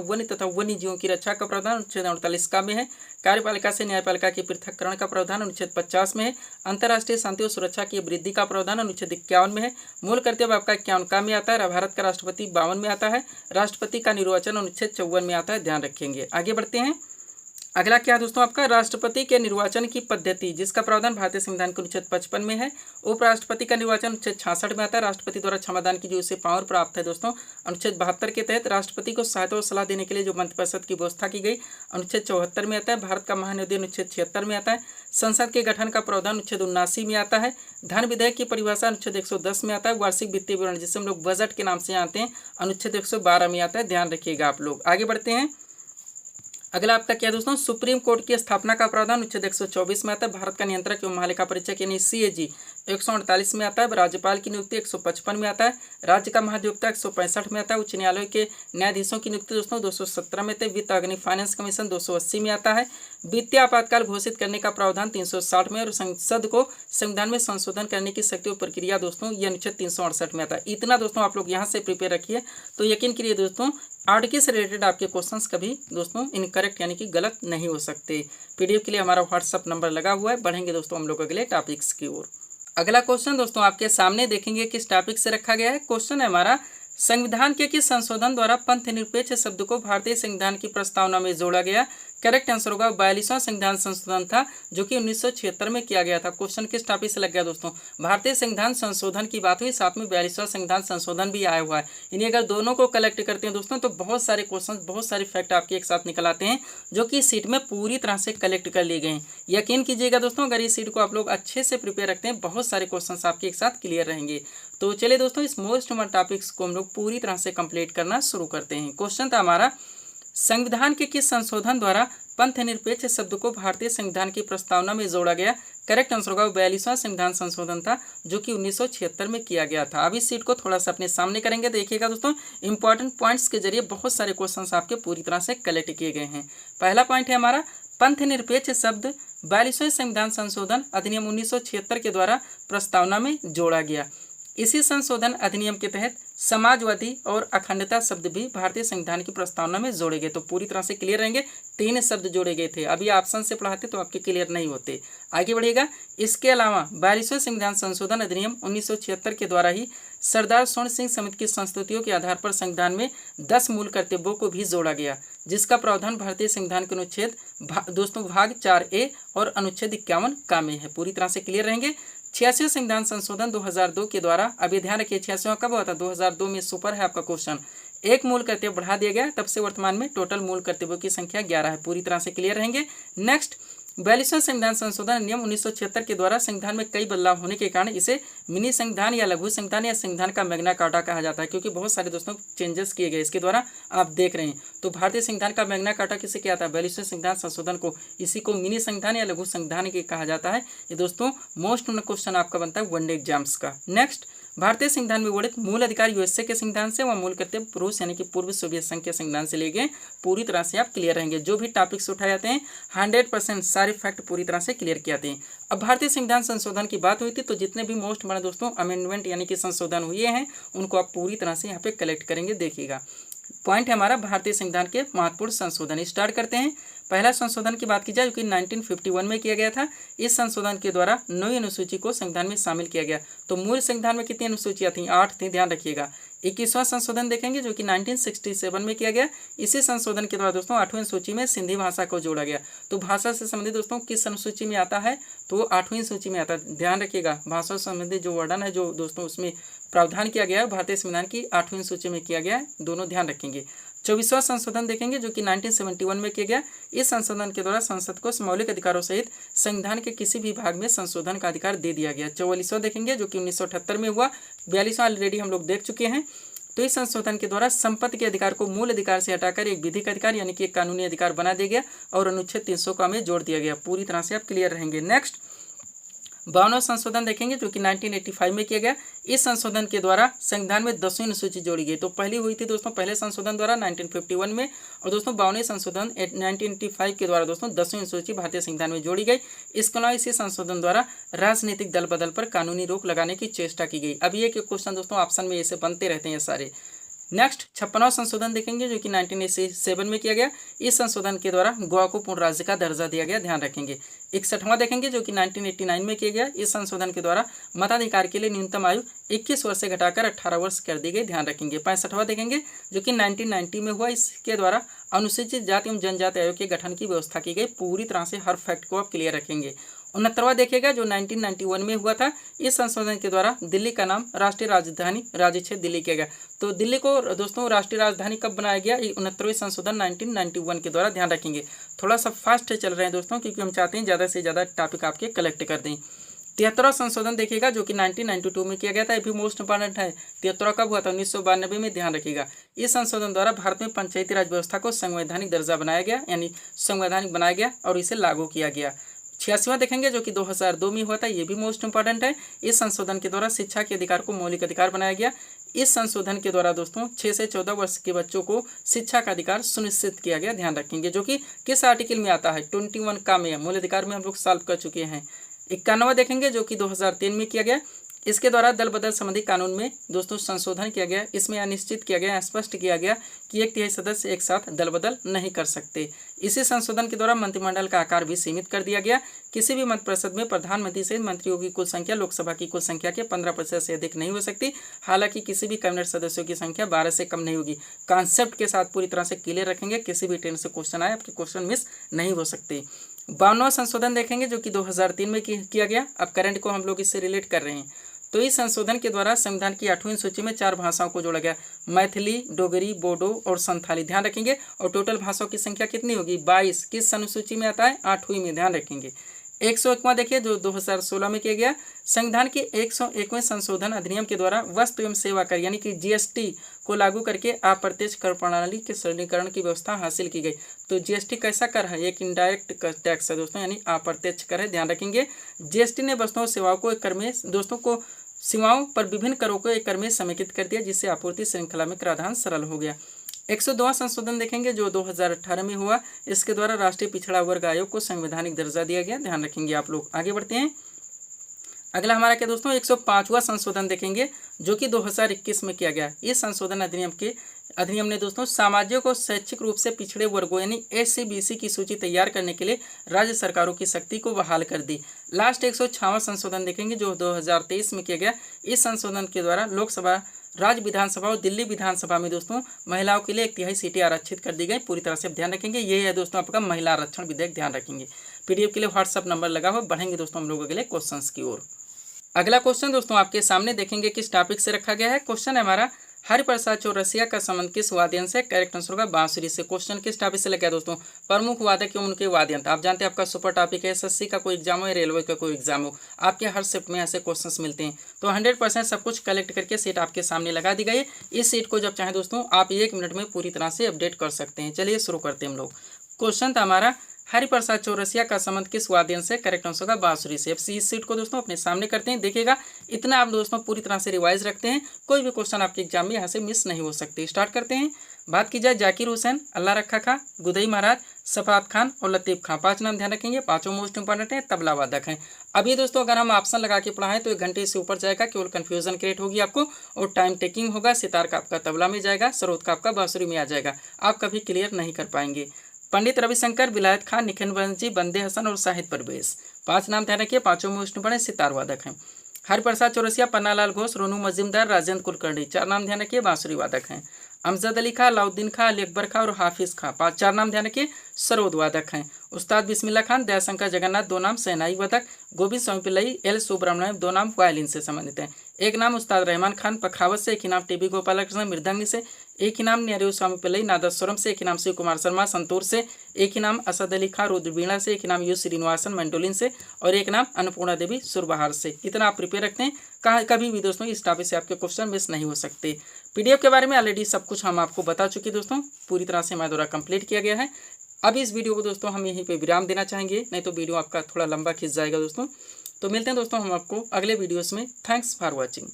वन्य जीवों की रक्षा का प्रावधान अनुच्छेद 48 का में है। कार्यपालिका से न्यायपालिका के पृथक्करण का प्रावधान अनुच्छेद 50 में है। अंतर्राष्ट्रीय शांति और सुरक्षा की वृद्धि का प्रावधान अनुच्छेद 51 में है। मूल कर्तव्य आपका 51 का में आता है। भारत का राष्ट्रपति 52 में आता है। राष्ट्रपति का निर्वाचन अनुच्छेद 54 में आता है, ध्यान रखेंगे। आगे बढ़ते हैं। अगला क्या दोस्तों आपका राष्ट्रपति के निर्वाचन की पद्धति, जिसका प्रावधान भारतीय संविधान के अनुच्छेद 55 में है। उपराष्ट्रपति का निर्वाचन अनुच्छेद 66 में आता है। राष्ट्रपति द्वारा क्षमादान की जो उसे पावर प्राप्त है दोस्तों अनुच्छेद 72 के तहत। राष्ट्रपति को सहायता और सलाह देने के लिए जो मंत्रिपरिषद की व्यवस्था की गई अनुच्छेद 74 में आता है। भारत का महानिधि अनुच्छेद 76 में आता है। संसद के गठन का प्रावधान अनुच्छेद 79 में आता है। धन विधेयक की परिभाषा अनुच्छेद 110 में आता है। वार्षिक वित्तीय विवरण, जिसे हम लोग बजट के नाम से जानते हैं, अनुच्छेद 112 में आता है, ध्यान रखिएगा आप लोग। आगे बढ़ते हैं। अगला आपका क्या दोस्तों सुप्रीम कोर्ट की स्थापना का प्रावधान अनुच्छेद 124 में आता है। भारत का नियंत्रक एवं महालेखा परीक्षक यानी सीएजी 148 में आता है। राज्यपाल की नियुक्ति 155 में आता है। राज्य का महाधिवक्ता 165 में आता है। उच्च न्यायालय के न्यायाधीशों की नियुक्ति दोस्तों 217 में थे। वित्त आयोग फाइनेंस कमीशन 280 में आता है। वित्तीय आपातकाल घोषित करने का प्रावधान 360 में और संसद को संविधान में संशोधन करने की शक्ति और प्रक्रिया दोस्तों ये अनुच्छेद 368 में आता है। इतना दोस्तों आप लोग यहाँ से प्रिपेयर रखिए, तो यकीन करिए दोस्तों आर्टिकल से रिलेटेड आपके क्वेश्चंस कभी दोस्तों इनकरेक्ट यानी कि गलत नहीं हो सकते। पीडीएफ के लिए हमारा व्हाट्सअप नंबर लगा हुआ है। बढ़ेंगे दोस्तों हम लोग अगले टॉपिक्स की ओर। अगला क्वेश्चन दोस्तों आपके सामने देखेंगे किस टॉपिक से रखा गया है। क्वेश्चन है हमारा, संविधान के किस संशोधन द्वारा पंथ निरपेक्ष शब्द को भारतीय संविधान की प्रस्तावना में जोड़ा गया? करेक्ट आंसर होगा 42वां संविधान संशोधन था जो कि 1976 में किया गया था। क्वेश्चन किस टॉपिक से लग गया दोस्तों, भारतीय संविधान संशोधन की बात हुई, साथ में 42वां संविधान संशोधन भी आया हुआ है। इन्हें अगर दोनों को कलेक्ट करते हैं दोस्तों तो बहुत सारे क्वेश्चन, बहुत सारे फैक्ट आपके एक साथ निकल आते हैं जो कि सीट में पूरी तरह से कलेक्ट कर लिए गए हैं। यकीन कीजिएगा दोस्तों, अगर इस सीट को आप लोग अच्छे से प्रिपेयर रखते हैं, बहुत सारे क्वेश्चन आपके एक साथ क्लियर रहेंगे। तो चलिए दोस्तों, इस मोस्ट इम्पोर्टेंट टॉपिक्स को हम लोग पूरी तरह से कंप्लीट करना शुरू करते हैं। क्वेश्चन था हमारा, संविधान के किस संशोधन द्वारा पंथ निरपेक्ष शब्द को भारतीय संविधान की प्रस्तावना में जोड़ा गया? करेक्ट आंसर होगा 42वां संविधान संशोधन था जो कि 1976 में किया गया था। अब इस सीट को थोड़ा सा अपने सामने करेंगे, देखिएगा दोस्तों, इंपॉर्टेंट पॉइंट्स के जरिए बहुत सारे क्वेश्चंस आपके पूरी तरह से कलेक्ट किए गए हैं। पहला पॉइंट है हमारा, पंथ निरपेक्ष शब्द 42वें संविधान संशोधन अधिनियम 1976 के द्वारा प्रस्तावना में जोड़ा गया। इसी संशोधन अधिनियम के तहत समाजवादी और अखंडता शब्द भी भारतीय संविधान की प्रस्तावना में जोड़े गए। तो पूरी तरह से क्लियर रहेंगे, 3 शब्द जोड़े गए थे। अभी ऑप्शन से पढ़ाते तो आपके क्लियर नहीं होते। आगे बढ़िएगा, इसके अलावा 42वें संविधान संशोधन अधिनियम 1976 के द्वारा ही सरदार स्वर्ण सिंह समिति की संस्तुतियों के आधार पर संविधान में 10 मूल कर्तव्यों को भी जोड़ा गया, जिसका प्रावधान भारतीय संविधान के अनुच्छेद दोस्तों भाग 4A और अनुच्छेद 51 का में है। पूरी तरह से क्लियर रहेंगे। 86वें संविधान संशोधन 2002 के द्वारा, अभी ध्यान रखिए 86वां कब हुआ था, 2002 में। सुपर है आपका क्वेश्चन। एक मूल कर्तव्य बढ़ा दिया गया, तब से वर्तमान में टोटल मूल कर्तव्यों की संख्या 11 है। पूरी तरह से क्लियर रहेंगे। नेक्स्ट, 42वां संविधान संशोधन नियम 1976 के द्वारा संविधान में कई बदलाव होने के कारण इसे मिनी संविधान या लघु संविधान या संविधान का मैग्ना कार्टा कहा जाता है, क्योंकि बहुत सारे दोस्तों चेंजेस किए गए इसके द्वारा, आप देख रहे हैं। तो भारतीय संविधान का मैग्ना कार्टा किसे क्या था, 42वें संविधान संशोधन को, इसी को मिनी संविधान या लघु संविधान के कहा जाता है। ये दोस्तों मोस्ट क्वेश्चन आपका बनता है वनडे एग्जाम्स का। नेक्स्ट, भारतीय संविधान में वर्णित मूल अधिकार यूएसए के संविधान से व मूल कर्तव्य रूस यानी कि पूर्व सोवियत संघ के संविधान से लिए गए। पूरी तरह से आप क्लियर रहेंगे। जो भी टॉपिक्स उठाए जाते हैं 100% सारे फैक्ट पूरी तरह से क्लियर किए जाते हैं। अब भारतीय संविधान संशोधन की बात हुई थी, तो जितने भी मोस्ट बड़े दोस्तों अमेंडमेंट यानी कि संशोधन हुए हैं उनको आप पूरी तरह से यहाँ पे कलेक्ट करेंगे। देखिएगा, पॉइंट है हमारा भारतीय संविधान के महत्वपूर्ण संशोधन। स्टार्ट करते हैं। पहला संशोधन की बात की जाए जो कि 1951 में किया गया था। इस संशोधन के द्वारा 9वीं अनुसूची को संविधान में शामिल किया गया। तो मूल संविधान में कितनी अनुसूचियां थी, 8 थी, ध्यान रखिएगा। 21वां संशोधन देखेंगे जो कि 1967 में किया गया। इसी संशोधन के द्वारा दोस्तों 8वीं अनुसूची में सिंधी भाषा को जोड़ा गया। तो भाषा से संबंधित दोस्तों किस अनुसूची में आता है, तो 8वीं सूची में आता है। ध्यान रखिएगा, भाषा से संबंधित जो वर्णन है जो दोस्तों उसमें प्रावधान किया गया है भारतीय संविधान की 8वीं सूची में किया गया है, दोनों ध्यान रखेंगे। 24वां संशोधन देखेंगे जो कि 1971 में किया गया। इस संशोधन के द्वारा संसद को मौलिक अधिकारों सहित संविधान के किसी भी भाग में संशोधन का अधिकार दे दिया गया। 44वां देखेंगे जो कि 1978 में हुआ। 42वां ऑलरेडी हम लोग देख चुके हैं। तो इस संशोधन के द्वारा संपत्ति के अधिकार को मूल अधिकार से हटाकर एक विधिक अधिकार यानी कि एक कानूनी अधिकार बना दिया गया और अनुच्छेद 300 का में जोड़ दिया गया। पूरी तरह से आप क्लियर रहेंगे। नेक्स्ट, 52वां संशोधन देखेंगे जो कि 1985 में किया गया। इस संशोधन के द्वारा संविधान में 10वीं अनुसूची जोड़ी गई। तो पहली हुई थी दोस्तों पहले संशोधन द्वारा 1951 में, और दोस्तों 52वें संशोधन 1985 के द्वारा दोस्तों 10वीं अनुसूची भारतीय संविधान में जोड़ी गई। इसके अलावा इसी संशोधन द्वारा राजनीतिक दल बदल पर कानूनी रोक लगाने की चेष्टा की गई। अब ये क्वेश्चन दोस्तों ऑप्शन में ऐसे बनते रहते हैं सारे। नेक्स्ट, 56वां संशोधन देखेंगे जो कि 1987 में किया गया। इस संशोधन के द्वारा गोवा को पूर्ण राज्य का दर्जा दिया गया, ध्यान रखेंगे। 61वां देखेंगे जो कि 1989 में किया गया। इस संशोधन के द्वारा मताधिकार के लिए न्यूनतम आयु 21 वर्ष से घटाकर 18 वर्ष कर दी गई, ध्यान रखेंगे। 65वां देखेंगे जो कि 1990 में हुआ। इसके द्वारा अनुसूचित जाति एवं जनजाति आयोग के गठन की व्यवस्था की गई। पूरी तरह से हर फैक्ट को आप क्लियर रखेंगे। 69वां देखिएगा जो 1991 में हुआ था। इस संशोधन के द्वारा दिल्ली का नाम राष्ट्रीय राजधानी राज्य क्षेत्र दिल्ली किया गया। तो दिल्ली को दोस्तों राष्ट्रीय राजधानी कब बनाया गया, 69वें संशोधन 1991 के द्वारा, ध्यान रखेंगे। थोड़ा सा फास्ट चल रहे हैं दोस्तों क्योंकि हम चाहते हैं ज़्यादा से ज़्यादा टॉपिक आपके कलेक्ट कर दें। 73वां संशोधन देखिएगा जो कि 1992 में किया गया था। ये भी मोस्ट इंपॉर्टेंट है। 73वां कब हुआ था, 1992 में, ध्यान रखिएगा। इस संशोधन द्वारा भारत में पंचायती राज व्यवस्था को संवैधानिक दर्जा बनाया गया, यानी संवैधानिक बनाया गया और इसे लागू किया गया। 86वां देखेंगे जो कि 2002 में हुआ था। ये भी मोस्ट इंपॉर्टेंट है। इस संशोधन के द्वारा शिक्षा के अधिकार को मौलिक अधिकार बनाया गया। इस संशोधन के द्वारा दोस्तों 6 से 14 वर्ष के बच्चों को शिक्षा का अधिकार सुनिश्चित किया गया, ध्यान रखेंगे। जो कि किस आर्टिकल में आता है, 21 का में, मूल अधिकार में हम लोग सॉल्व कर चुके हैं। 91वां देखेंगे जो कि 2003 में किया गया। इसके द्वारा दल बदल संबंधी कानून में दोस्तों संशोधन किया गया। इसमें यह निश्चित किया गया, स्पष्ट किया गया कि 1/3 सदस्य एक साथ दल बदल नहीं कर सकते। इसी संशोधन के द्वारा मंत्रिमंडल का आकार भी सीमित कर दिया गया। किसी भी मंत्रिपरिषद में प्रधानमंत्री सहित मंत्रियों की कुल संख्या लोकसभा की कुल संख्या के 15% से अधिक नहीं हो सकती। हालांकि किसी भी कैबिनेट सदस्यों की संख्या 12 से कम नहीं होगी। कॉन्सेप्ट के साथ पूरी तरह से क्लियर रखेंगे, किसी भी ट्रेन से क्वेश्चन आए आपके क्वेश्चन मिस नहीं हो सकते। 52वां संशोधन देखेंगे जो कि 2003 में किया गया। अब करंट को हम लोग इससे रिलेट कर रहे हैं। तो इस संशोधन के द्वारा संविधान की 8वीं सूची में 4 भाषाओं को जोड़ा गया, मैथिली, डोगरी, बोडो और संथाली। ध्यान रखेंगे। और टोटल भाषाओं की संख्या कितनी होगी? 22। किस अनुसूची में आता है? 8वीं में। ध्यान रखेंगे। 101वां देखिए जो 2016 में किया गया। संविधान के 101वें संशोधन अधिनियम के द्वारा वस्तु एवं सेवा कर यानी कि जीएसटी को लागू करके अप्रत्यक्ष कर प्रणाली के सरलीकरण की व्यवस्था हासिल की गई। तो जीएसटी कैसा कर है? एक इनडायरेक्ट टैक्स है दोस्तों, यानी अप्रत्यक्ष कर है। ध्यान रखेंगे। जीएसटी ने वस्तुओं सेवाओं को एक कर में दोस्तों को सीमाओं पर विभिन्न करों को एक कर में समेकित कर दिया, जिससे आपूर्ति श्रृंखला में कराधान सरल हो गया। 102वां संशोधन देखेंगे जो 2018 में हुआ। इसके द्वारा राष्ट्रीय पिछड़ा वर्ग आयोग को संवैधानिक दर्जा दिया गया। ध्यान रखेंगे आप लोग। आगे बढ़ते हैं। अगला हमारा क्या दोस्तों 105वां संशोधन देखेंगे जो कि 2021 में किया गया। इस संशोधन अधिनियम ने दोस्तों सामाजिक और शैक्षिक रूप से पिछड़े वर्गों यानी SC/BC की सूची तैयार करने के लिए राज्य सरकारों की शक्ति को बहाल कर दी। लास्ट 106वां संशोधन देखेंगे जो 2023 में किया गया। इस संशोधन के द्वारा लोकसभा, राज्य विधानसभा और दिल्ली विधानसभा में दोस्तों महिलाओं के लिए 1/3 सीटें आरक्षित कर दी गई। पूरी तरह से ध्यान रखेंगे। ये है दोस्तों आपका महिला आरक्षण विधेयक। ध्यान रखेंगे। PDF के लिए व्हाट्सअप नंबर लगा हुआ। बढ़ेंगे दोस्तों हम लोग अगले क्वेश्चन की ओर। अगला क्वेश्चन दोस्तों आपके सामने देखेंगे किस टॉपिक से रखा गया है। क्वेश्चन है हमारा हरिप्रसाद चौरसिया का संबंध किस वाद्ययंत्र से? करेक्ट आंसर होगा बांसुरी से। क्वेश्चन किस टॉपिक से लगा दोस्तों? प्रमुख वादक एवं उनके वाद्ययंत्र। आप जानते हैं आपका सुपर टॉपिक है। SSC का कोई एग्जाम हो या रेलवे का कोई एग्जाम हो, आपके हर शिफ्ट में ऐसे क्वेश्चंस मिलते हैं। तो 100% सब कुछ कलेक्ट करके सीट आपके सामने लगा दी गई है। इस सीट को जब चाहे दोस्तों आप 1 मिनट में पूरी तरह से अपडेट कर सकते हैं। चलिए शुरू करते हैं हम लोग। क्वेश्चन था हमारा हरिप्रसाद चौरसिया का संबंध किस वाद्ययंत्र से? करेक्ट आंसर होगा बांसुरी से। इस सीट को दोस्तों अपने सामने करते हैं। देखिएगा इतना आप दोस्तों पूरी तरह से रिवाइज रखते हैं, कोई भी क्वेश्चन आपके एग्जाम में यहाँ से मिस नहीं हो सकते। स्टार्ट करते हैं। बात की जाए जाकिर हुसैन, अल्लाह रखा खां, गुदई महाराज, सफात खान और लतीफ़ खां। 5 नाम ध्यान रखेंगे। 5 मोस्ट इंपॉर्टेंट है, तबला वादक हैं। अभी दोस्तों अगर हम ऑप्शन लगा के पढ़ाएं तो 1 घंटे से ऊपर जाएगा, केवल कन्फ्यूजन क्रिएट होगी आपको और टाइम टेकिंग होगा। सितार का आपका तबला में जाएगा, सरोद का आपका बांसुरी में आ जाएगा। आप कभी क्लियर नहीं कर पाएंगे। पंडित रविशंकर, विलायत खान, निखिल बनर्जी, बंदे हसन और शाहिद परवेज। 5 नाम ध्यान रखिए। 5 मोस्ट इंपॉर्टेंट सितार वादक हैं। हरिप्रसाद चौरसिया, पन्नालाल घोष, रोनू मजिमदार, राजेंद्र कुलकर्णी। 4 नाम ध्यान रखिए। बांसुरी वादक हैं। अमजद अली खां, अलाउद्दीन खां, अली अकबर खां और हाफिज खां। 4 नाम ध्यान रखिए। सरोद वादक हैं। उस्ताद बिस्मिल्लाह खान, दयाशंकर जगन्नाथ। 2 नाम शहनाई वादक। गोविंद स्वामी पिल्लई, L सुब्रमण्यम। 2 नाम वायलिन से संबंधित हैं। 1 नाम उस्ताद रहमान खान पखावत से। 1 ही नाम TB गोपालकृष्ण मृदंग से। 1 ही नाम नेहरू स्वामी पिल्लई नादस्वरम से। 1 ही नाम शिव कुमार शर्मा संतूर से। 1 ही नाम असद अली खां रुद्रवीणा से। 1 ही नाम U श्रीनिवासन मैंडोलिन से और 1 नाम अन्नपूर्णा देवी सुरबहार से। इतना आप प्रिपेयर रखते हैं, कभी भी दोस्तों इस टॉपिक से आपके क्वेश्चन मिस नहीं हो सकते। PDF के बारे में ऑलरेडी सब कुछ हम आपको बता चुके दोस्तों, पूरी तरह से हमारे द्वारा कंप्लीट किया गया है। अब इस वीडियो को दोस्तों हम यहीं पे विराम देना चाहेंगे, नहीं तो वीडियो आपका थोड़ा लंबा खिंच जाएगा दोस्तों। तो मिलते हैं दोस्तों हम आपको अगले वीडियोस में। Thanks for watching.